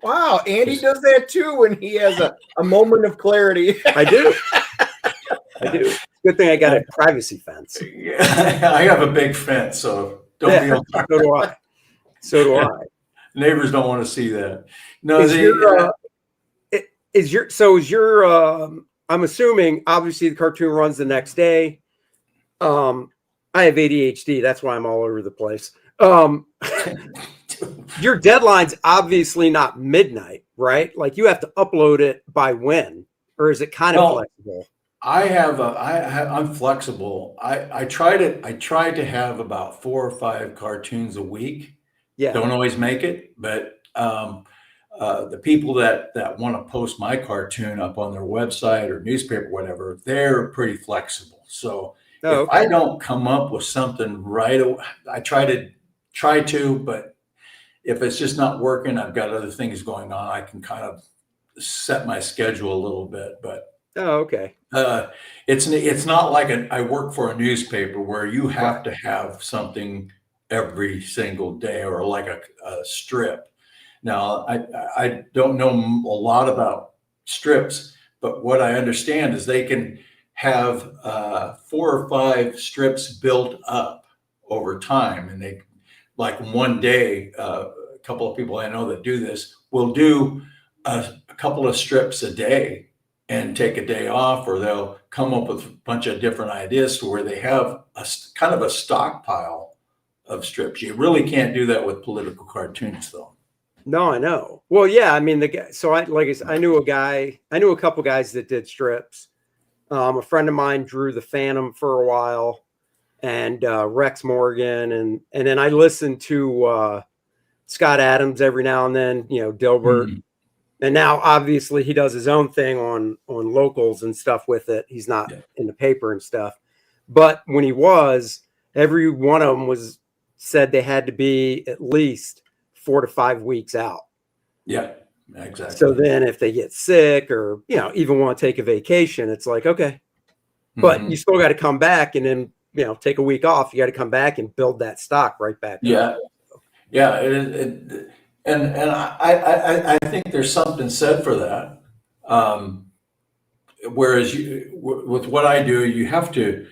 Wow, Andy does that too when he has a moment of clarity. I do. Good thing I got a privacy fence. Yeah, I have a big fence, so don't be alarmed. So do I. So do I. Neighbors don't want to see that. No, I'm assuming obviously the cartoon runs the next day. I have ADHD. That's why I'm all over the place. Your deadline's obviously not midnight, right? Like you have to upload it by when, or is it kind of flexible? I'm flexible. I try to have about 4 or 5 cartoons a week. Yeah. Don't always make it, but the people that want to post my cartoon up on their website or newspaper, whatever, they're pretty flexible. So if I don't come up with something right away, I try to, but if it's just not working, I've got other things going on. I can kind of set my schedule a little bit, but it's not like I work for a newspaper where you have to have something every single day or like a strip. Now, I don't know a lot about strips, but what I understand is they can have 4 or 5 strips built up over time, and they like one day. A couple of people I know that do this will do a couple of strips a day and take a day off, or they'll come up with a bunch of different ideas to where they have a kind of a stockpile of strips. You really can't do that with political cartoons, though. No, I know. Well, yeah, I mean, I knew a couple guys that did strips. A friend of mine drew the Phantom for a while, and Rex Morgan, and then I listened to Scott Adams every now and then, Dilbert. Mm-hmm. And now obviously he does his own thing on locals and stuff with it. He's not in the paper and stuff. But when he was, every one of them said they had to be at least 4 to 5 weeks out. Yeah, exactly. So then if they get sick or, even want to take a vacation, it's like, okay, but you still got to come back and then, take a week off. You got to come back and build that stock right back. Yeah. Yeah. And I think there's something said for that. Whereas with what I do, you have to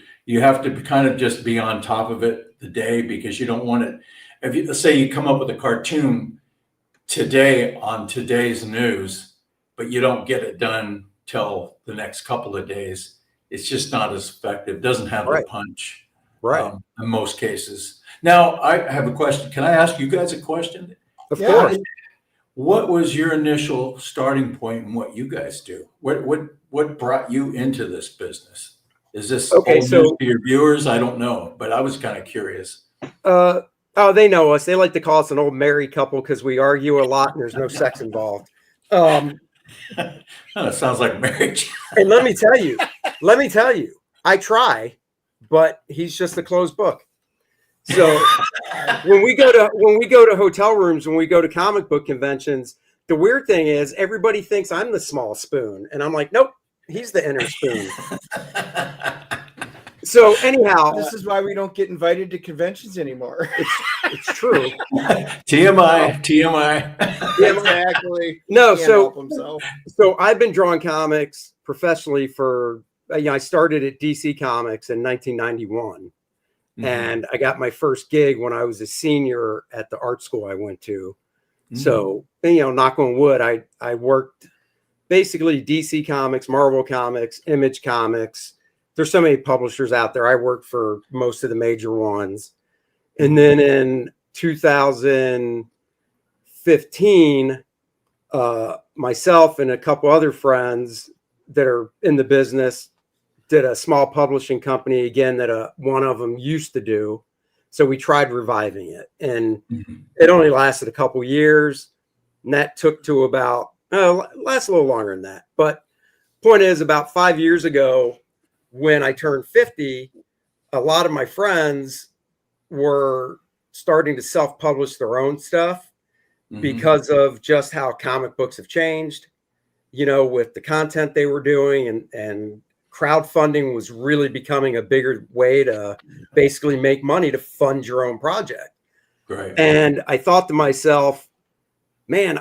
kind of just be on top of it the day, because you don't want it. If you say you come up with a cartoon today on today's news, but you don't get it done till the next couple of days, it's just not as effective. It doesn't have the punch, in most cases. Now, I have a question. Can I ask you guys a question? Of course. What was your initial starting point in what you guys do? What brought you into this business? Is this news to your viewers? I don't know, but I was kind of curious. They know us. They like to call us an old married couple because we argue a lot and there's no sex involved. That sounds like marriage. And let me tell you, I try, but he's just a closed book. So when we go to hotel rooms, when we go to comic book conventions, the weird thing is everybody thinks I'm the small spoon, and I'm like, nope, he's the inner spoon. So anyhow, this is why we don't get invited to conventions anymore. It's true. TMI. Exactly. No, so I've been drawing comics professionally for. I started at DC Comics in 1991. Mm-hmm. And I got my first gig when I was a senior at the art school I went to. Mm-hmm. So, knock on wood, I worked basically DC Comics, Marvel Comics, Image Comics. There's so many publishers out there. I worked for most of the major ones. And then in 2015, myself and a couple other friends that are in the business did a small publishing company again that one of them used to do. So we tried reviving it, and it only lasted a couple years, and that took to about lasts a little longer than that. But point is, about 5 years ago, when I turned 50, a lot of my friends were starting to self-publish their own stuff because of just how comic books have changed, with the content they were doing, and crowdfunding was really becoming a bigger way to basically make money to fund your own project. Right. And I thought to myself, man,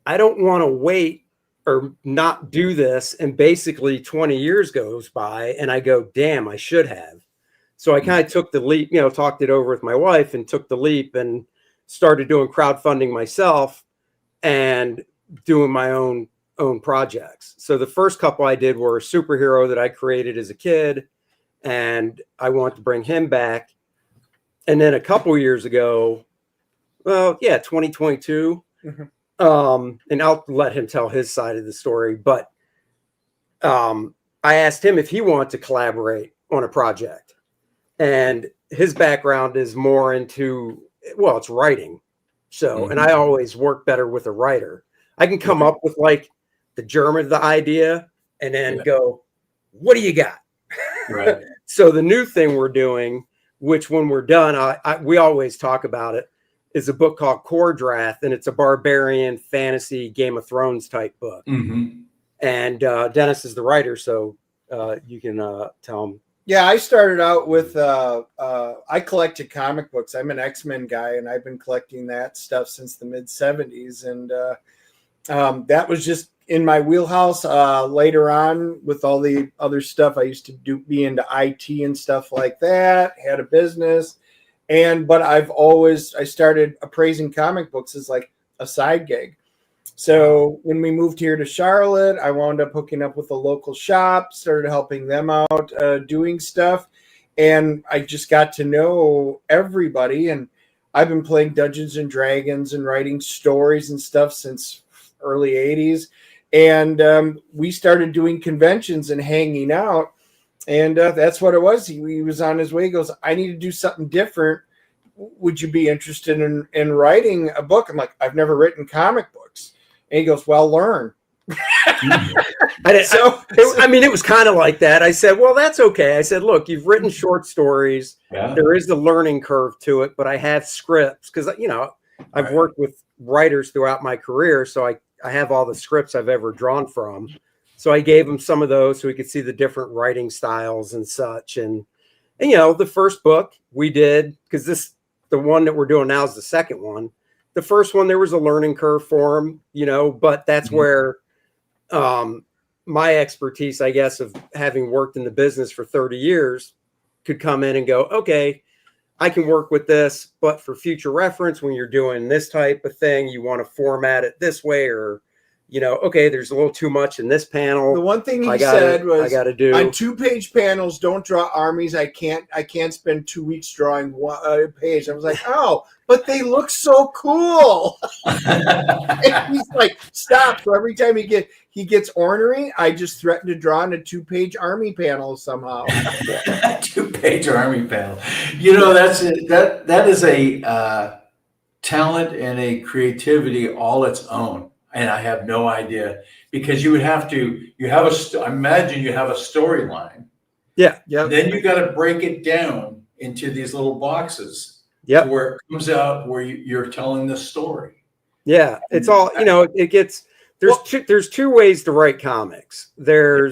I don't want to wait or not do this. And basically 20 years goes by and I go, damn, I should have. So I kind of took the leap, talked it over with my wife and took the leap and started doing crowdfunding myself and doing my own projects. So the first couple I did were a superhero that I created as a kid, and I want to bring him back. And then a couple years ago, 2022, and I'll let him tell his side of the story, but I asked him if he wanted to collaborate on a project. And his background is more into, it's writing. So, and I always work better with a writer. I can come up with like the germ of the idea and then go, what do you got? Right. So the new thing we're doing, which when we're done, we always talk about it, is a book called Kor-Drath, and it's a barbarian fantasy Game of Thrones type book. And Dennis is the writer, so you can tell him. Yeah, I started out with, I collected comic books. I'm an X-Men guy, and I've been collecting that stuff since the mid-'70s. And that was just in my wheelhouse. Later on, with all the other stuff, I used to be into IT and stuff like that, had a business. But I started appraising comic books as like a side gig. So when we moved here to Charlotte, I wound up hooking up with a local shop, started helping them out, doing stuff. And I just got to know everybody. And I've been playing Dungeons and Dragons and writing stories and stuff since early 80s. And we started doing conventions and hanging out. And that's what it was. He was on his way. He goes, I need to do something different. Would you be interested in writing a book? I'm like, I've never written comic books. And he goes, well, learn. It was kind of like that. I said, well, that's okay. I said, look, you've written short stories. Yeah. There is a learning curve to it, but I have scripts because, I've worked with writers throughout my career. So I have all the scripts I've ever drawn from. So I gave him some of those so he could see the different writing styles and such. And the first book we did, because the one that we're doing now is the second one. The first one, there was a learning curve for him, but that's where my expertise, I guess, of having worked in the business for 30 years could come in and go, okay, I can work with this, but for future reference, when you're doing this type of thing, you want to format it this way, or, okay, there's a little too much in this panel. The one thing he said was, I got to do on 2-page panels, don't draw armies. I can't spend 2 weeks drawing one page. I was like, oh, but they look so cool. And he's like, stop. So every time he gets ornery, I just threaten to draw on a 2-page army panel somehow. 2-page army panel. That is a talent and a creativity all its own. And I have no idea, because you imagine you have a storyline. Yeah. Then you got to break it down into these little boxes. Yeah. Where it comes out where you're telling the story. Yeah. It's all, there's two ways to write comics. You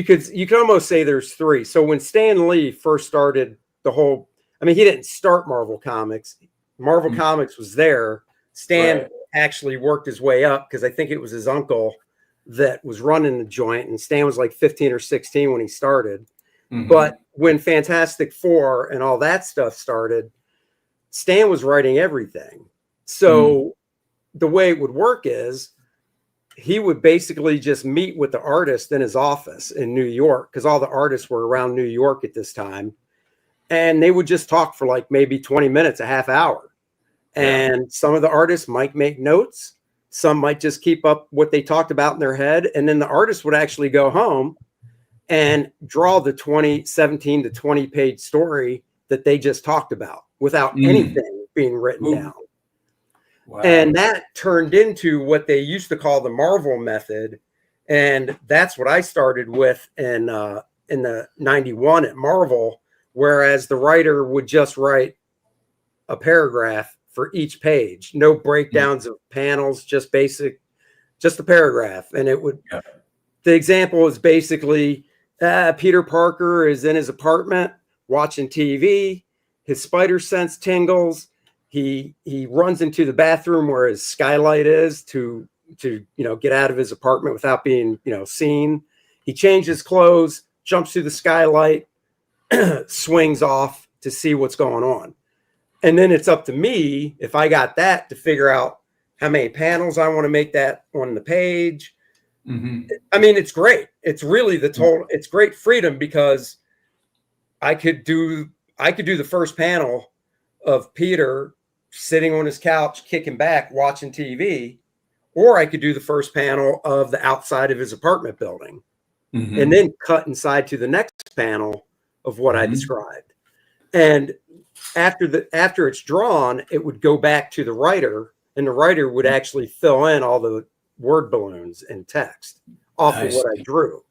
could almost say there's three. So when Stan Lee first started he didn't start Marvel Comics. Marvel Comics was there. Stan actually worked his way up because I think it was his uncle that was running the joint, and Stan was like 15 or 16 when he started. But when Fantastic Four and all that stuff started, Stan was writing everything. So the way it would work is he would basically just meet with the artist in his office in New York, because all the artists were around New York at this time. And they would just talk for like maybe 20 minutes, a half hour. And some of the artists might make notes. Some might just keep up what they talked about in their head. And then the artist would actually go home and draw the 17 to 20 page story that they just talked about without anything being written down. Wow. And that turned into what they used to call the Marvel method. And that's what I started with in the 91 at Marvel, whereas the writer would just write a paragraph for each page, no breakdowns of panels, just a paragraph. And the example is basically Peter Parker is in his apartment watching TV, his spider sense tingles, he runs into the bathroom where his skylight is to get out of his apartment without being seen. He changes clothes, jumps through the skylight, swings off to see what's going on. And then it's up to me, if I got that, to figure out how many panels I want to make that on the page. Mm-hmm. I mean, it's great. It's really it's great freedom, because I could do the first panel of Peter sitting on his couch, kicking back, watching TV, or I could do the first panel of the outside of his apartment building, mm-hmm. and then cut inside to the next panel of what mm-hmm. I described. And after it's drawn, it would go back to the writer, and the writer would actually fill in all the word balloons and text off of what I drew.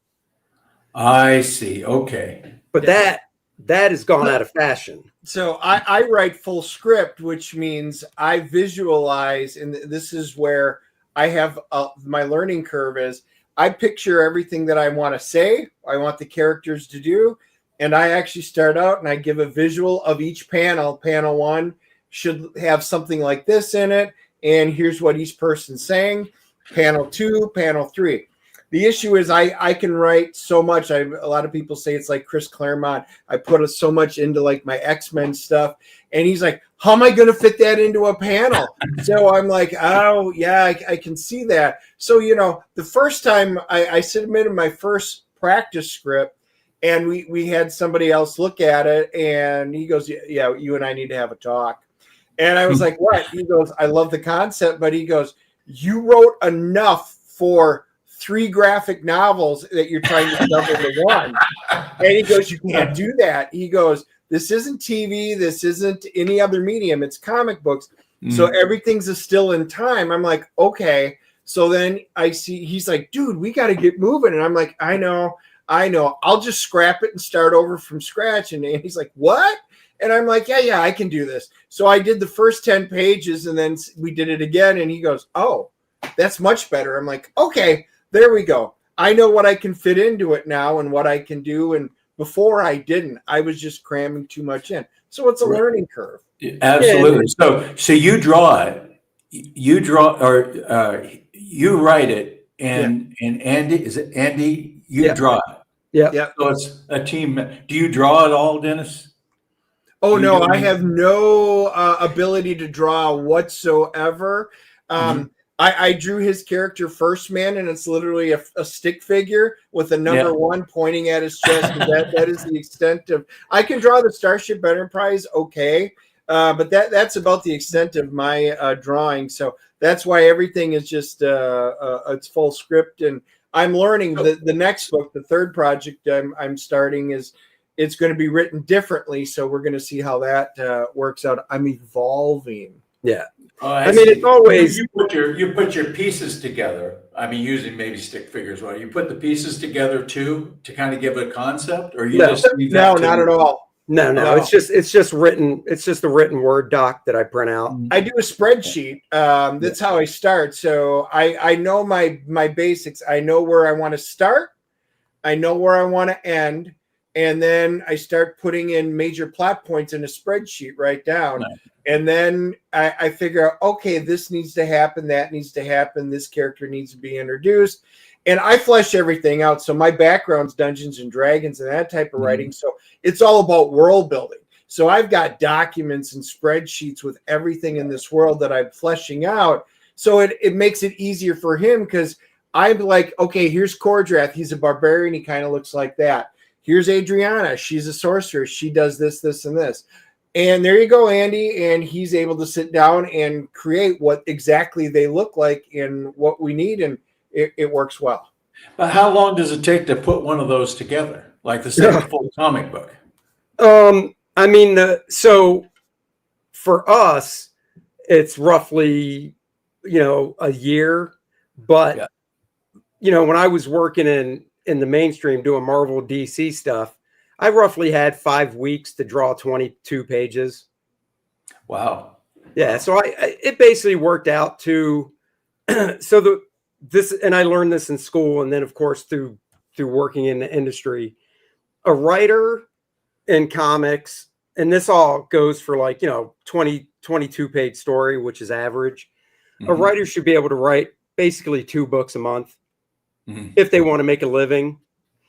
I see. Okay. But that has gone out of fashion. So I write full script, which means I visualize, and this is where I have my learning curve is I picture everything that I want to say, I want the characters to do, and I actually start out and I give a visual of each panel. Panel 1 should have something like this in it, and here's what each person's saying. Panel 2, panel 3. The issue is I can write so much. A lot of people say it's like Chris Claremont. I put so much into like my X-Men stuff. And he's like, how am I going to fit that into a panel? So I'm like, oh, yeah, I can see that. So, the first time I submitted my first practice script, and we had somebody else look at it, and he goes, yeah, you and I need to have a talk. And I was like, what? He goes, I love the concept, but he goes, you wrote enough for 3 graphic novels that you're trying to stuff into one. And he goes, you can't do that. He goes, this isn't TV. This isn't any other medium. It's comic books. Mm. So everything's still in time. I'm like, okay. So then I see, he's like, dude, we got to get moving. And I'm like, I know. I'll just scrap it and start over from scratch. And he's like, what? And I'm like, yeah, I can do this. So I did the first 10 pages, and then we did it again. And he goes, oh, that's much better. I'm like, okay. There we go. I know what I can fit into it now and what I can do. And before I didn't. I was just cramming too much in. So it's a learning curve. Absolutely. So you draw it. You draw, or you write it, and Andy, is it Andy? You draw it. Yeah. So it's a team. Do you draw it all, Dennis? Oh, no, I have no ability to draw whatsoever. I drew his character First Man, and it's literally a stick figure with a number 1 pointing at his chest. And that is the extent of. I can draw the Starship Enterprise, okay, but that's about the extent of my drawing. So that's why everything is just it's full script, and I'm learning. The next book, the third project I'm starting, it's going to be written differently. So we're going to see how that works out. I'm evolving. Yeah. I mean, it's always you put your pieces together. I mean, using maybe stick figures. Well, you put the pieces together too to kind of give a concept, or you just no, not at all. No. It's just written. It's just a written Word doc that I print out. I do a spreadsheet. That's how I start. So I know my basics. I know where I want to start. I know where I want to end. And then I start putting in major plot points in a spreadsheet right down. Right. And then I figure out, okay, this needs to happen. That needs to happen. This character needs to be introduced. And I flesh everything out. So my background's Dungeons and Dragons and that type of writing. So it's all about world building. So I've got documents and spreadsheets with everything in this world that I'm fleshing out. So it makes it easier for him, because I'm like, okay, here's Kor-Drath. He's a barbarian. He kind of looks like that. Here's Adriana. She's a sorceress. She does this, this, and this. And there you go, Andy. And he's able to sit down and create what exactly they look like and what we need. And it works well. But how long does it take to put one of those together? Like the second full comic book? I mean, so for us, it's roughly, a year. But, when I was working in the mainstream doing Marvel DC stuff, I roughly had 5 weeks to draw 22 pages. Wow. Yeah. So it basically worked out to, and I learned this in school. And then of course, through working in the industry, a writer in comics and this all goes for like, 20, 22-page story, which is average. A writer should be able to write basically 2 books a month if they want to make a living.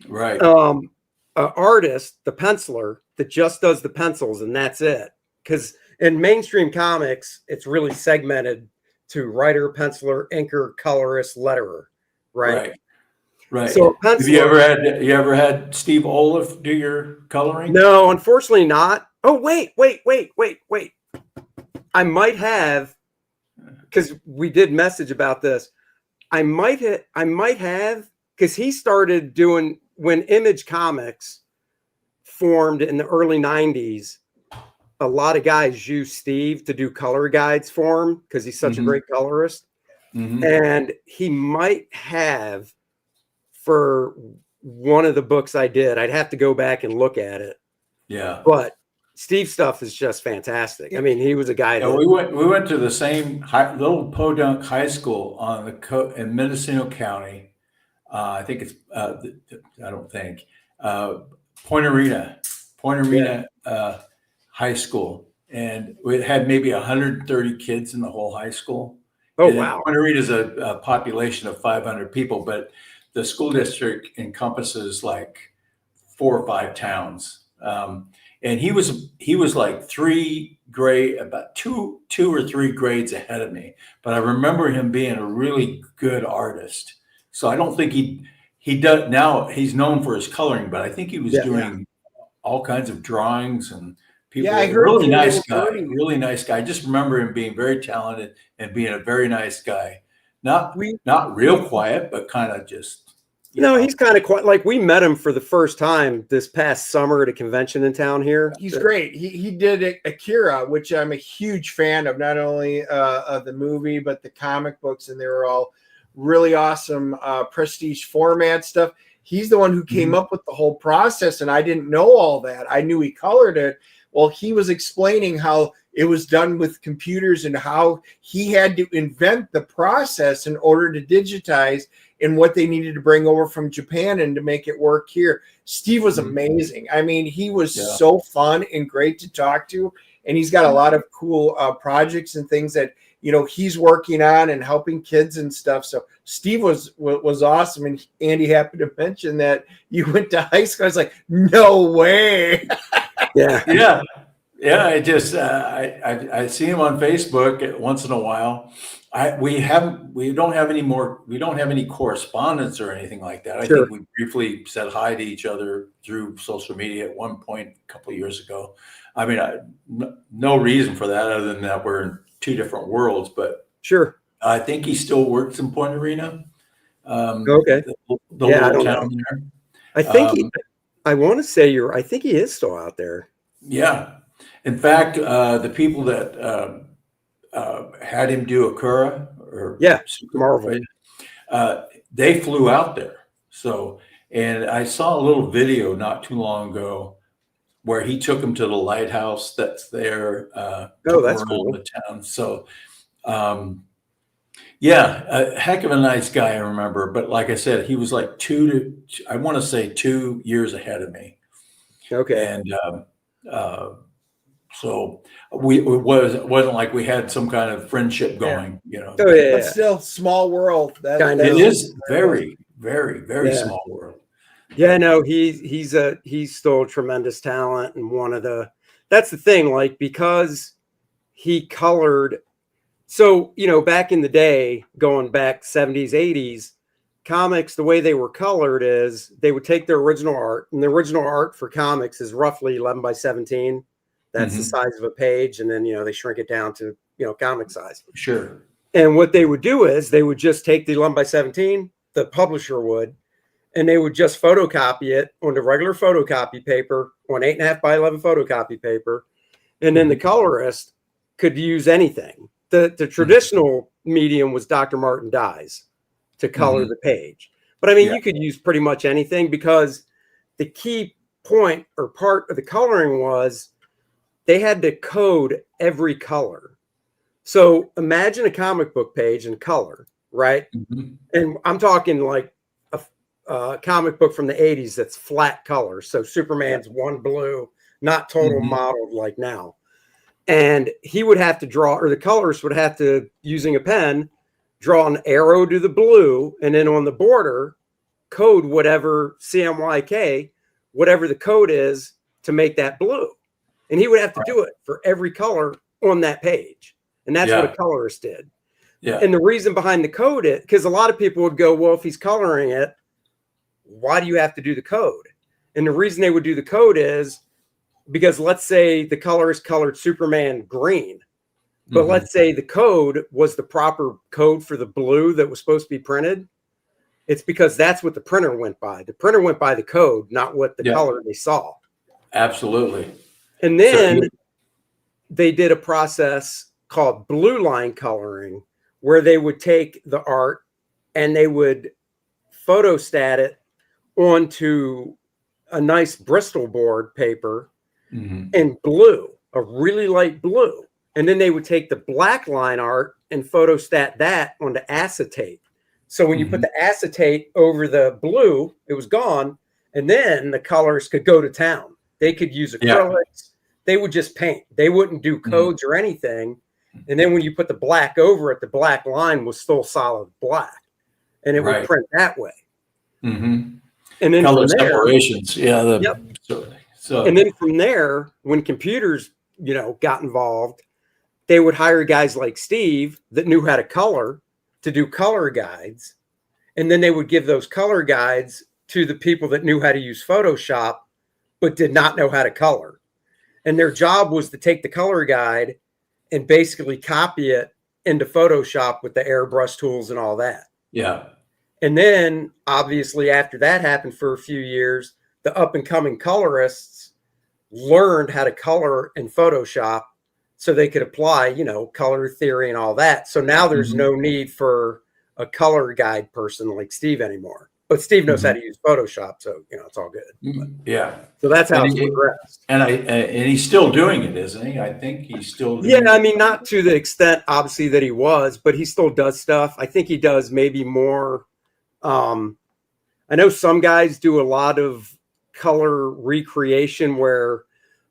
Right. An artist, the penciler that just does the pencils and that's it. Because in mainstream comics, it's really segmented to writer, penciler, inker, colorist, letterer. Right. Right. So have you ever had Steve Oliff do your coloring? No, unfortunately not. Oh, wait. I might have, because we did message about this. I might have, because he started doing, when Image Comics formed in the early 90s, a lot of guys used Steve to do color guides for him because he's such a great colorist. And he might have, for one of the books I did, I'd have to go back and look at it. Yeah. But Steve's stuff is just fantastic. I mean, he was a guy that we went to the same little podunk high school on the in Mendocino County. I think it's Point Arena High School, and we had maybe 130 kids in the whole high school. Oh, and wow. Point Arena is a population of 500 people, but the school district encompasses like 4 or 5 towns. And he was like about two or three grades ahead of me. But I remember him being a really good artist. So I don't think he does now. He's known for his coloring, but I think he was doing all kinds of drawings and people. Yeah, I heard really nice guy. Really nice guy. I just remember him being very talented and being a very nice guy. Not real quiet, but kind of just. He's kind of quite like, we met him for the first time this past summer at a convention in town here. He's great. He did Akira, which I'm a huge fan of, not only of the movie, but the comic books. And they were all really awesome prestige format stuff. He's the one who came up with the whole process. And I didn't know all that. I knew he colored it. Well, he was explaining how it was done with computers and how he had to invent the process in order to digitize and what they needed to bring over from Japan and to make it work here. Steve was amazing. I mean, he was so fun and great to talk to. And he's got a lot of cool projects and things that, he's working on and helping kids and stuff. So Steve was awesome. And Andy happened to mention that you went to high school. I was like, no way. Yeah. I just I see him on Facebook once in a while. We don't have any correspondence or anything like that. I think we briefly said hi to each other through social media at one point a couple of years ago. I mean, no reason for that other than that we're in 2 different worlds. But I think he still works in Point Arena. Okay. The little town there. I think I want to say I think he is still out there. Yeah. In fact, the people that had him do Akira or Marvel, they flew out there. So, and I saw a little video not too long ago where he took him to the lighthouse that's there. That's cool. The town. So, a heck of a nice guy, I remember. But like I said, he was like 2 years ahead of me. Okay. And so it wasn't like we had some kind of friendship going, But still, small world. It is very, very, very small world. Yeah, no, he's still a tremendous talent, and that's the thing, like, because he colored. So, back in the day, going back 70s, 80s, comics, the way they were colored is they would take their original art, and the original art for comics is roughly 11 by 17. That's the size of a page. And then, they shrink it down to, comic size. Sure. And what they would do is they would just take the 11 by 17, the publisher would, and they would just photocopy it on the regular photocopy paper, on 8.5 by 11 photocopy paper. And then the colorist could use anything. The traditional medium was Dr. Martin dyes to color the page. But I mean, you could use pretty much anything, because the key point or part of the coloring was they had to code every color. So imagine a comic book page in color, right? And I'm talking like a comic book from the 80s that's flat color. So Superman's one blue, not total modeled like now. And he would have to draw, or the colorist would have to, using a pen, draw an arrow to the blue, and then on the border, code whatever CMYK, whatever the code is to make that blue. And he would have to do it for every color on that page. And that's what a colorist did. Yeah. And the reason behind the code is because a lot of people would go, well, if he's coloring it, why do you have to do the code? And the reason they would do the code is because let's say the colorist colored Superman green, but let's say the code was the proper code for the blue that was supposed to be printed. It's because that's what the printer went by. The printer went by the code, not what the color they saw. Absolutely. And then they did a process called blue line coloring, where they would take the art and they would photostat it onto a nice Bristol board paper in blue, a really light blue. And then they would take the black line art and photostat that onto acetate. So when you put the acetate over the blue, it was gone. And then the colors could go to town. They could use acrylics. They would just paint. They wouldn't do codes or anything. And then when you put the black over it, the black line was still solid black. And it would print that way. And then color from there, separations. So and then from there, when computers, got involved, they would hire guys like Steve that knew how to color to do color guides. And then they would give those color guides to the people that knew how to use Photoshop, but did not know how to color. And their job was to take the color guide and basically copy it into Photoshop with the airbrush tools and all that. Yeah. And then obviously after that happened for a few years, the up and coming colorists learned how to color in Photoshop so they could apply, color theory and all that. So now there's no need for a color guide person like Steve anymore. But Steve knows how to use Photoshop, so it's all good. Yeah. So that's how it's progressed. And he's still doing it, isn't he? I think he's still doing I mean, not to the extent obviously that he was, but he still does stuff. I think he does maybe more. I know some guys do a lot of color recreation where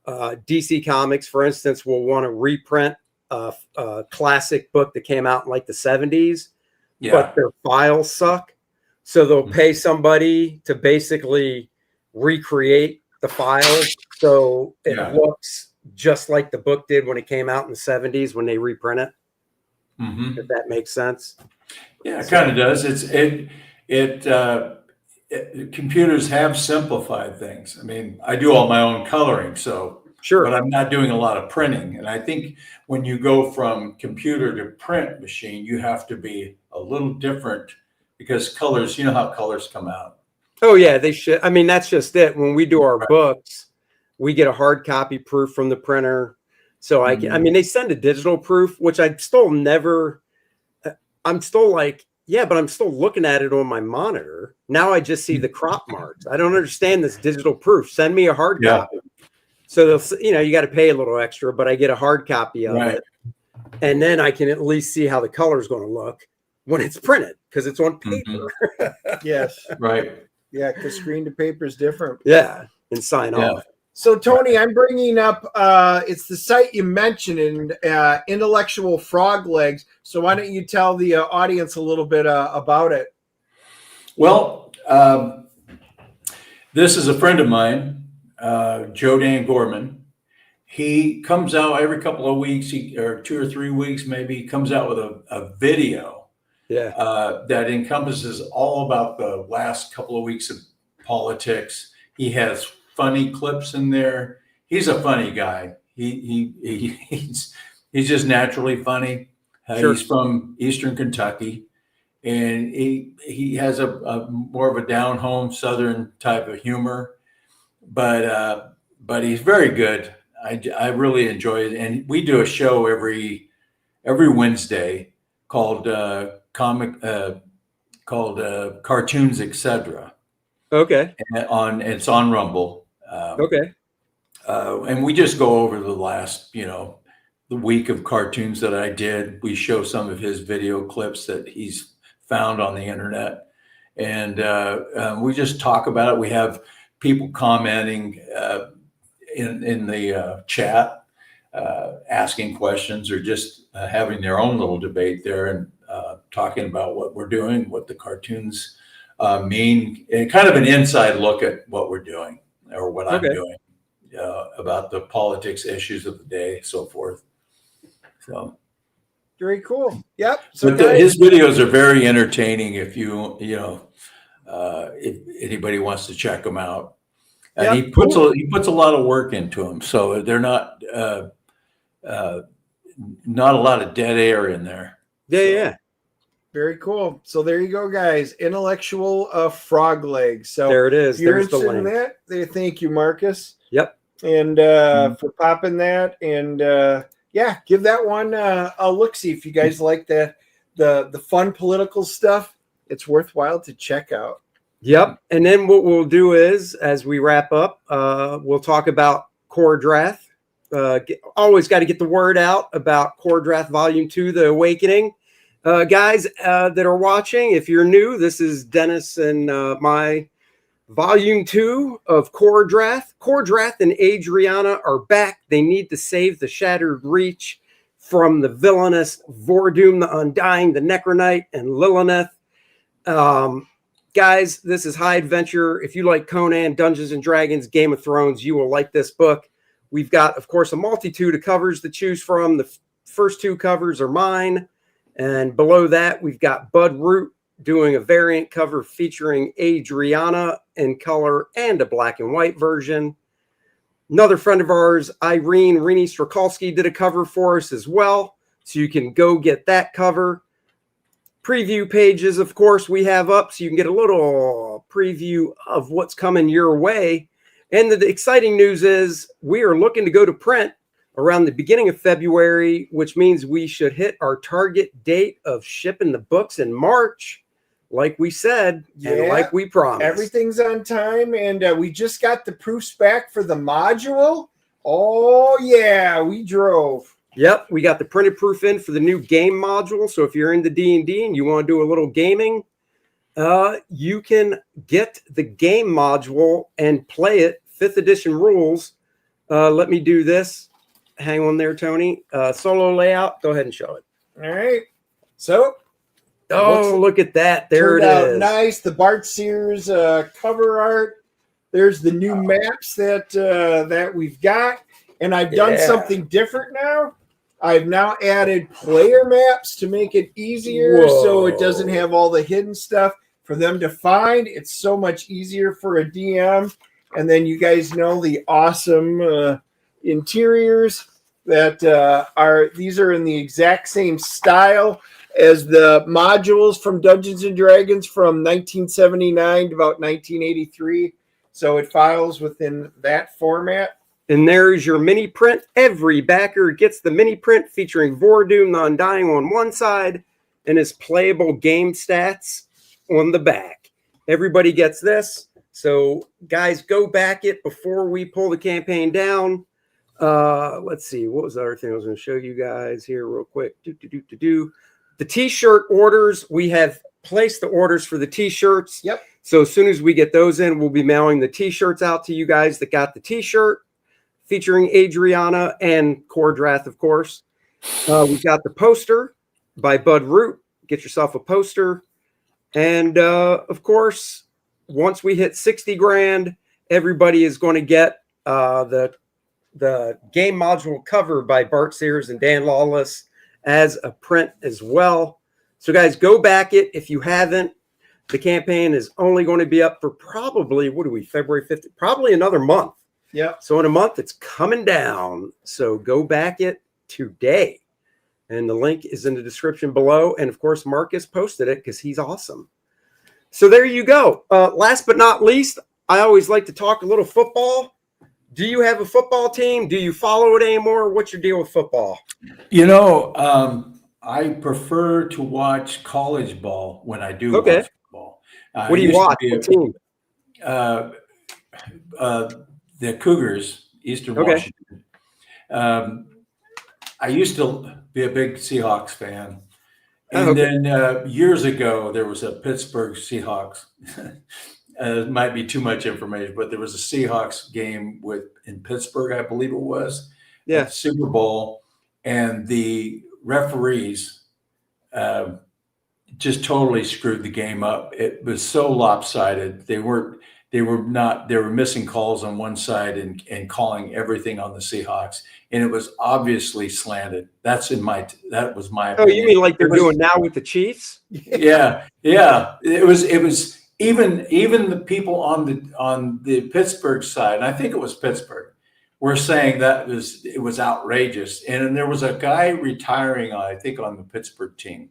DC Comics, for instance, will want to reprint a classic book that came out in like the 70s, but their files suck. So they'll pay somebody to basically recreate the file so it looks just like the book did when it came out in the 70s when they reprint it. If that makes sense. Yeah, it kind of does. Computers have simplified things. I mean, I do all my own coloring, but I'm not doing a lot of printing. And I think when you go from computer to print machine, you have to be a little different because colors, you know how colors come out. Oh yeah, they should. I mean, that's just it. When we do our books, we get a hard copy proof from the printer. So I mean, they send a digital proof, which I'm still like, yeah, but I'm still looking at it on my monitor. Now I just see the crop marks. I don't understand this digital proof. Send me a hard copy. So they'll, you got to pay a little extra, but I get a hard copy of it. And then I can at least see how the color is going to look when it's printed because it's on paper. Yes. Right. Yeah, because screen to paper is different. Yeah, and sign off. So, Tony, I'm bringing up, it's the site you mentioned in Intellectual Frog Legs. So why don't you tell the audience a little bit about it? Well, this is a friend of mine, Joe Dan Gorman. He comes out every couple of weeks, or 2 or 3 weeks maybe, he comes out with a video that encompasses all about the last couple of weeks of politics. He has funny clips in there. He's a funny guy. He's just naturally funny. He's from Eastern Kentucky, and he has a more of a down home Southern type of humor, but he's very good. I really enjoy it, and we do a show every Wednesday called Cartoons Etc. Okay. And it's on Rumble. And we just go over the last, the week of cartoons that I did. We show some of his video clips that he's found on the internet, and we just talk about it. We have people commenting, in the chat, asking questions or just having their own little debate there and talking about what we're doing, what the cartoons mean, and kind of an inside look at what we're doing or what I'm doing about the politics issues of the day, so forth. So very cool. Yep. So his videos are very entertaining if if anybody wants to check them out. And he puts a lot of work into them, so they're not a lot of dead air in there. Yeah. Very cool. So there you go, guys. Intellectual frog legs. So there it is. If you're There's the interested link. in that, thank you, Marcus. Yep. And for popping that, and give that one a look. See if you guys like the fun political stuff. It's worthwhile to check out. Yep. And then what we'll do is, as we wrap up, we'll talk about Kor-Drath. Always got to get the word out about Kor-Drath Volume 2, The Awakening. Guys that are watching, if you're new, this is Dennis and my Volume 2 of Kor-Drath. Kor-Drath and Adriana are back. They need to save the Shattered Reach from the villainous Vordoom, the Undying, the Necronite, and Lilith. Guys, this is high adventure. If you like Conan, Dungeons and Dragons, Game of Thrones, you will like this book. We've got, of course, a multitude of covers to choose from. The first 2 covers are mine. And below that, we've got Bud Root doing a variant cover featuring Adriana in color and a black and white version. Another friend of ours, Irene Strakalski, did a cover for us as well. So you can go get that cover. Preview pages, of course, we have up so you can get a little preview of what's coming your way. And the exciting news is we are looking to go to print around the beginning of February, which means we should hit our target date of shipping the books in March, like we said, and like we promised. Everything's on time, and we just got the proofs back for the module. Oh, yeah, we drove. Yep, we got the printed proof in for the new game module. So if you're into D&D and you want to do a little gaming, you can get the game module and play it, 5th edition rules. Let me do this. Hang on there, Tony. Solo layout. Go ahead and show it. All right. So, look at that. There it is. Nice. The Bart Sears cover art. There's the new maps that we've got. And I've done something different now. I've now added player maps to make it easier so it doesn't have all the hidden stuff for them to find. It's so much easier for a DM. And then you guys know the awesome interiors that these are in the exact same style as the modules from Dungeons and Dragons from 1979 to about 1983. So it files within that format. And there's your mini print. Every backer gets the mini print featuring Vordoom, the Undying on one side and his playable game stats on the back. Everybody gets this. So guys, go back it before we pull the campaign down. Let's see. What was the other thing I was going to show you guys here real quick? The t-shirt orders. We have placed the orders for the t-shirts. Yep. So as soon as we get those in, we'll be mailing the t-shirts out to you guys that got the t-shirt featuring Adriana and Kor-Drath, of course. We've got the poster by Bud Root. Get yourself a poster. And of course, once we hit 60 grand, everybody is going to get the game module cover by Bart Sears and Dan Lawless as a print as well. So guys, go back it if you haven't. The campaign is only going to be up for probably, February 5th, probably another month. Yeah. So in a month, it's coming down. So go back it today. And the link is in the description below. And of course, Marcus posted it because he's awesome. So there you go. Last but not least, I always like to talk a little football. Do you have a football team? Do you follow it anymore? What's your deal with football? I prefer to watch college ball when I do watch football. What do you watch? What team? The Cougars, Eastern Washington. I used to be a big Seahawks fan. And then years ago, there was a Pittsburgh Seahawks it might be too much information, but there was a Seahawks game in Pittsburgh, I believe it was, at the Super Bowl, and the referees just totally screwed the game up. It was so lopsided. They were missing calls on one side and calling everything on the Seahawks, and it was obviously slanted. That was my opinion. Oh, you mean like they're doing now with the Chiefs? Yeah. It was even the people on the Pittsburgh side, and I think it was Pittsburgh, were saying it was outrageous. And there was a guy retiring, I think, on the Pittsburgh team,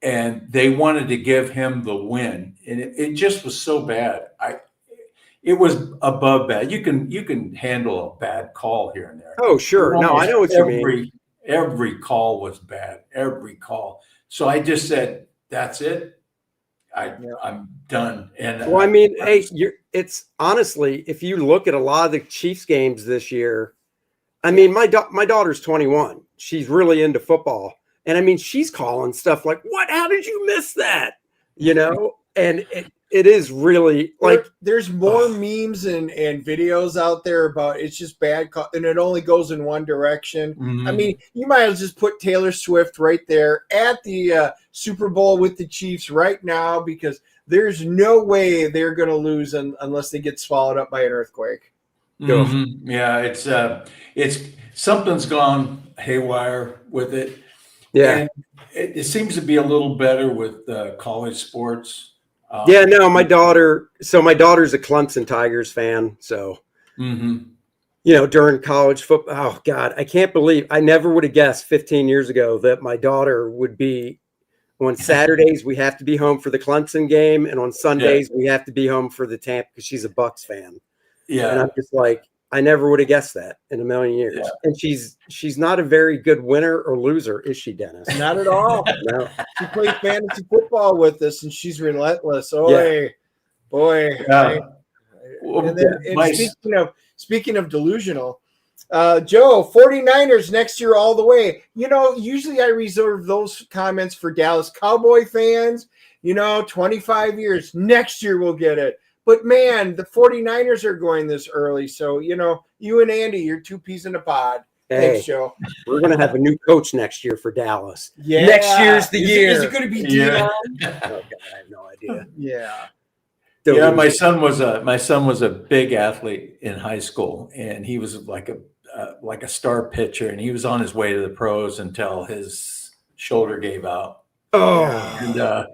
and they wanted to give him the win, and it just was so bad. It was above bad. You can handle a bad call here and there. Oh, sure. No, I know what you mean. Every call was bad. Every call. So I just said, that's it. I'm done. And well, I mean, it's honestly, if you look at a lot of the Chiefs games this year, I mean, my daughter's 21. She's really into football. And I mean, she's calling stuff like, what? How did you miss that? You know? And it is really like there's more memes and videos out there about it's just bad and it only goes in one direction. Mm-hmm. I mean, you might as well just put Taylor Swift right there at the Super Bowl with the Chiefs right now, because there's no way they're going to lose unless they get swallowed up by an earthquake. Mm-hmm. Yeah, it's something's gone haywire with it. Yeah, and it seems to be a little better with college sports. My daughter's a Clemson Tigers fan. So, you know, during college football, oh God, I can't believe I never would have guessed 15 years ago that my daughter would be on Saturdays. We have to be home for the Clemson game. And on Sundays we have to be home for the Tampa, because she's a Bucks fan. Yeah. And I'm just like, I never would have guessed that in a million years. Yeah. And she's not a very good winner or loser, is she, Dennis? Not at all. No. She played fantasy football with us, and she's relentless. Boy. Yeah. Speaking of delusional, Joe, 49ers next year all the way. You know, usually I reserve those comments for Dallas Cowboy fans. You know, 25 years. Next year we'll get it. But, man, the 49ers are going this early. So, you know, you and Andy, you're two peas in a pod. Hey, thanks, Joe. We're going to have a new coach next year for Dallas. Yeah. Next year's the year. Is it going to be Dion? Oh, God, I have no idea. Yeah. Yeah, my son was a big athlete in high school, and he was like a star pitcher, and he was on his way to the pros until his shoulder gave out. Oh.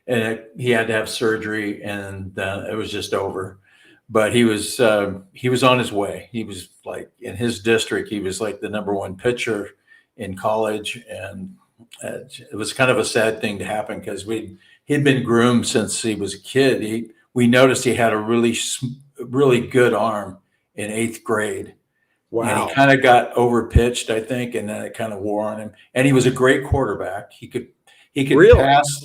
And he had to have surgery, and it was just over. But he was on his way. He was like, in his district, he was like the number one pitcher in college, and it was kind of a sad thing to happen, because he'd been groomed since he was a kid. We noticed he had a really good arm in 8th grade. Wow. And he kind of got overpitched, I think, and then it kind of wore on him. And he was a great quarterback. He could really? pass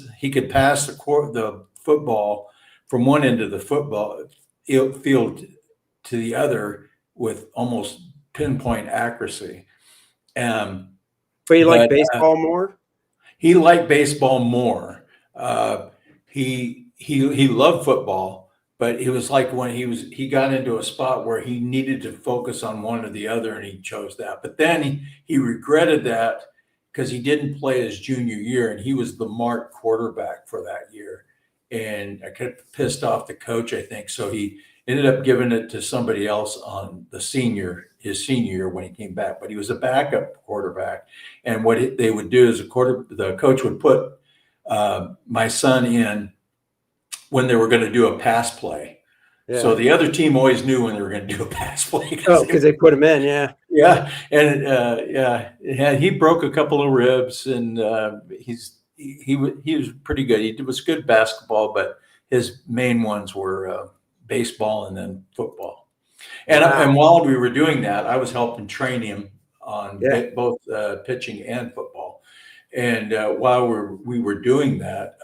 the football from one end of the football field to the other with almost pinpoint accuracy. But he liked baseball more? He liked baseball more. He loved football, but it was like when he got into a spot where he needed to focus on one or the other, and he chose that. But then he regretted that, because he didn't play his junior year, and he was the marked quarterback for that year. And I kept pissed off the coach, I think. So he ended up giving it to somebody else on his senior year when he came back. But he was a backup quarterback. And what they would do is the coach would put my son in when they were going to do a pass play. Yeah. So the other team always knew when they were going to do a pass play. Because they put him in, yeah. Yeah, and he broke a couple of ribs, and he was pretty good. He was good basketball, but his main ones were baseball and then football. And and while we were doing that, I was helping train him on both pitching and football. And while we were doing that,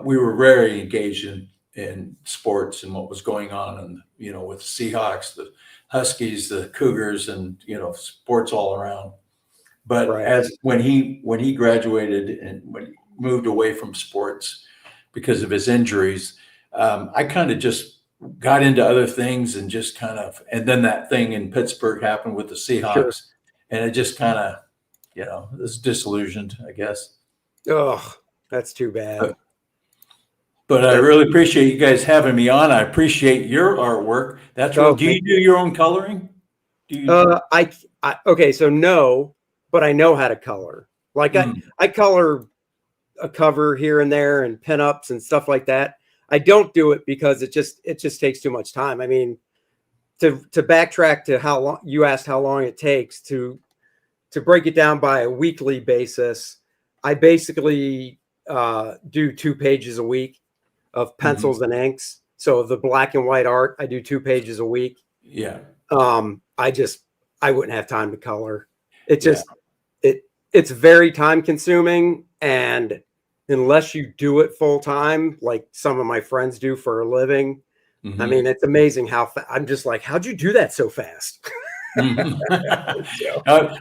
we were very engaged in sports and what was going on, and with Seahawks, the Huskies, the Cougars, and sports all around. But when he graduated and when he moved away from sports because of his injuries, I kind of just got into other things and just kind of, and then that thing in Pittsburgh happened with the Seahawks, sure. And it just kind of, was disillusioned, I guess. Oh, that's too bad. But I really appreciate you guys having me on. I appreciate your artwork. That's real. Do you do your own coloring? Do you? Okay, so no, but I know how to color. Like I color a cover here and there and pinups and stuff like that. I don't do it because it just takes too much time. I mean, to backtrack to how long you asked how long it takes to break it down by a weekly basis, I basically do 2 pages a week of pencils and inks. So the black and white art, I do 2 pages a week. Yeah. I wouldn't have time to color. It just it's very time consuming, and unless you do it full time, like some of my friends do for a living, I mean, it's amazing how I'm just like, how'd you do that so fast? I've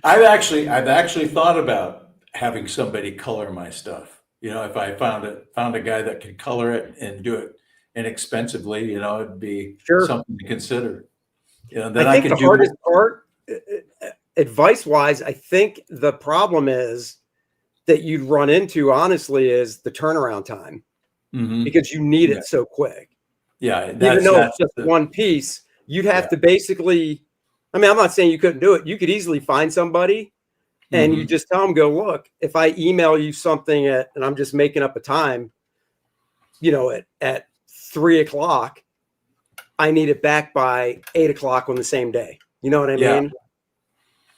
actually thought about having somebody color my stuff. If I found a guy that could color it and do it inexpensively, it'd be something to consider. Then I think the hardest part, advice-wise, I think the problem is that you'd run into, honestly, is the turnaround time, because you need it so quick. Yeah, even though it's just one piece, you'd have to basically. I mean, I'm not saying you couldn't do it. You could easily find somebody, and you just tell them, "Go look. If I email you something and I'm just making up a time, at 3 o'clock, I need it back by 8 o'clock on the same day." You know what I mean?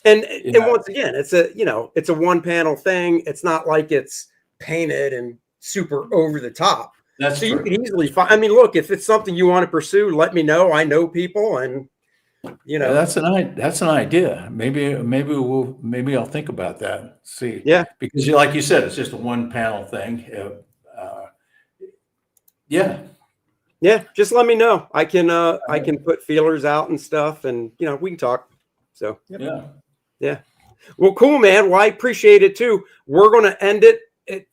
And once again, it's a one panel thing. It's not like it's painted and super over the top. That's so true. You can easily find. I mean, look, if it's something you want to pursue, let me know. I know people, and that's an idea. Maybe I'll think about that. See, because like you said, it's just a one panel thing. Just let me know. I can put feelers out and stuff, and we can talk. So yeah. Well, cool, man. Well, I appreciate it too. We're going to end it.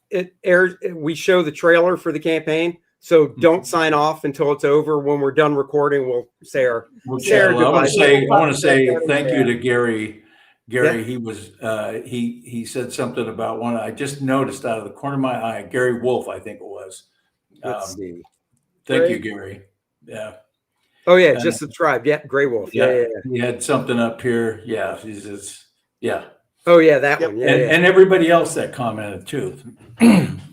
It airs. We show the trailer for the campaign, so don't sign off until it's over. When we're done recording, we'll say our. I want to say thank you to Gary. Gary, he was he said something about one. I just noticed out of the corner of my eye. Gary Wolf, I think it was. Let's see. Thank you, Gary. Yeah. Oh yeah, just subscribed. Yeah, Gray Wolf. Yeah. He had something up here. Yeah, he says. Yeah. Oh yeah, that one. Yeah, and everybody else that commented too.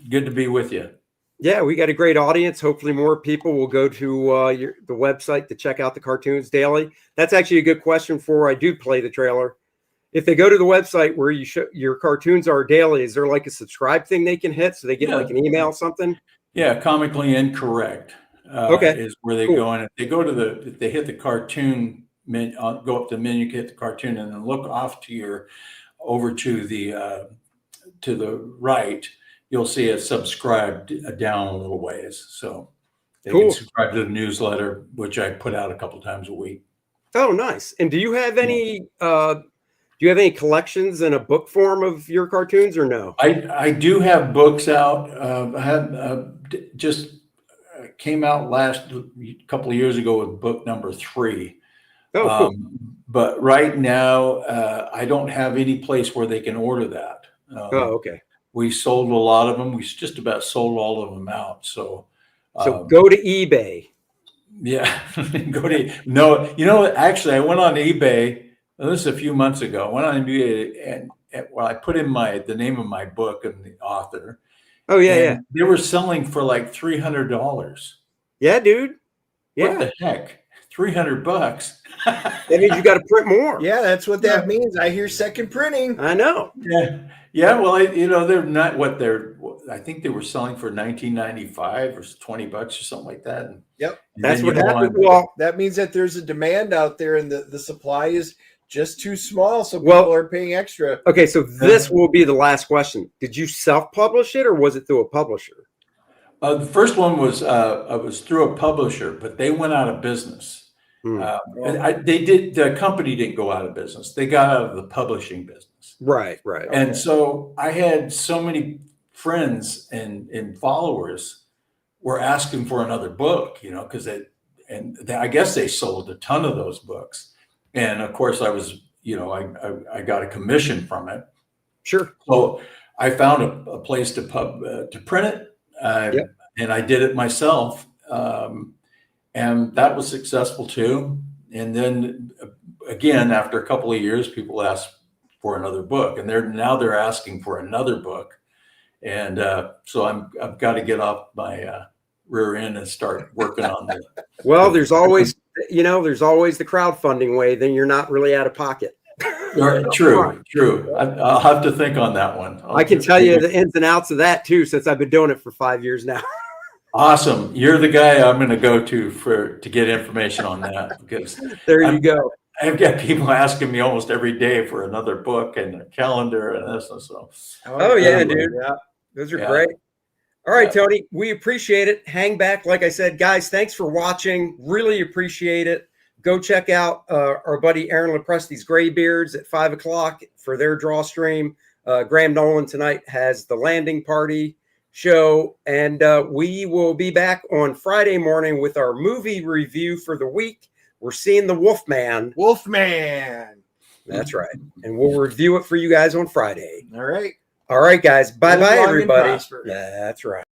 Good to be with you. Yeah, we got a great audience. Hopefully, more people will go to the website to check out the cartoons daily. That's actually a good question for I do play the trailer. If they go to the website where you show your cartoons are daily, is there like a subscribe thing they can hit so they get like an email or something? Yeah, Comically Incorrect. Is where they go, and if they go to if they hit the cartoon menu, go up the menu, hit the cartoon, and then look off over to the right, you'll see it subscribed down a little ways. So they can subscribe to the newsletter, which I put out a couple times a week. Oh, nice. And do you have any collections in a book form of your cartoons or no? I do have books out. I had just came out a couple of years ago with book number 3. Oh, cool. But right now, I don't have any place where they can order that. Okay. We sold a lot of them. We just about sold all of them out. So go to eBay. Yeah, actually, I went on eBay. This is a few months ago. I went on eBay and I put in the name of my book and the author. Oh yeah. They were selling for like $300. Yeah, dude. Yeah. What the heck? $300. That means you got to print more. Yeah, that's what that means. I hear second printing. I know. Yeah. Well, they're not what I think they were selling for $19.95 or $20 or something like that. And, that's what happened. Well, that means that there's a demand out there, and the supply is just too small, so people are paying extra. Okay, so this will be the last question. Did you self-publish it, or was it through a publisher? The first one was through a publisher, but they went out of business. The company didn't go out of business. They got out of the publishing business. Right. And so I had so many friends and followers were asking for another book, you know, because I guess they sold a ton of those books. And of course I was, you know, I got a commission from it. Sure. So I found a place to print it, and I did it myself. And that was successful too. And then again, after a couple of years, people asked for another book, and they're asking for another book. And so I've got to get off my rear end and start working on it. Well, there's always, you know, there's always the crowdfunding way. Then you're not really out of pocket. True. I'll have to think on that one. I can tell you the ins and outs of that too, since I've been doing it for 5 years now. Awesome. You're the guy I'm going to go to get information on that, because there you go. I've got people asking me almost every day for another book and a calendar and this and so. Oh yeah, dude. Yeah. Those are great. All right, Tony, we appreciate it. Hang back. Like I said, guys, thanks for watching. Really appreciate it. Go check out our buddy Aaron LaPresti's Graybeards at 5 o'clock for their draw stream. Graham Nolan tonight has the Landing Party show, and we will be back on Friday morning with our movie review for the week. We're seeing the Wolfman. That's right. And we'll review it for you guys on Friday. All right. All right, guys. Bye-bye, everybody. That's right.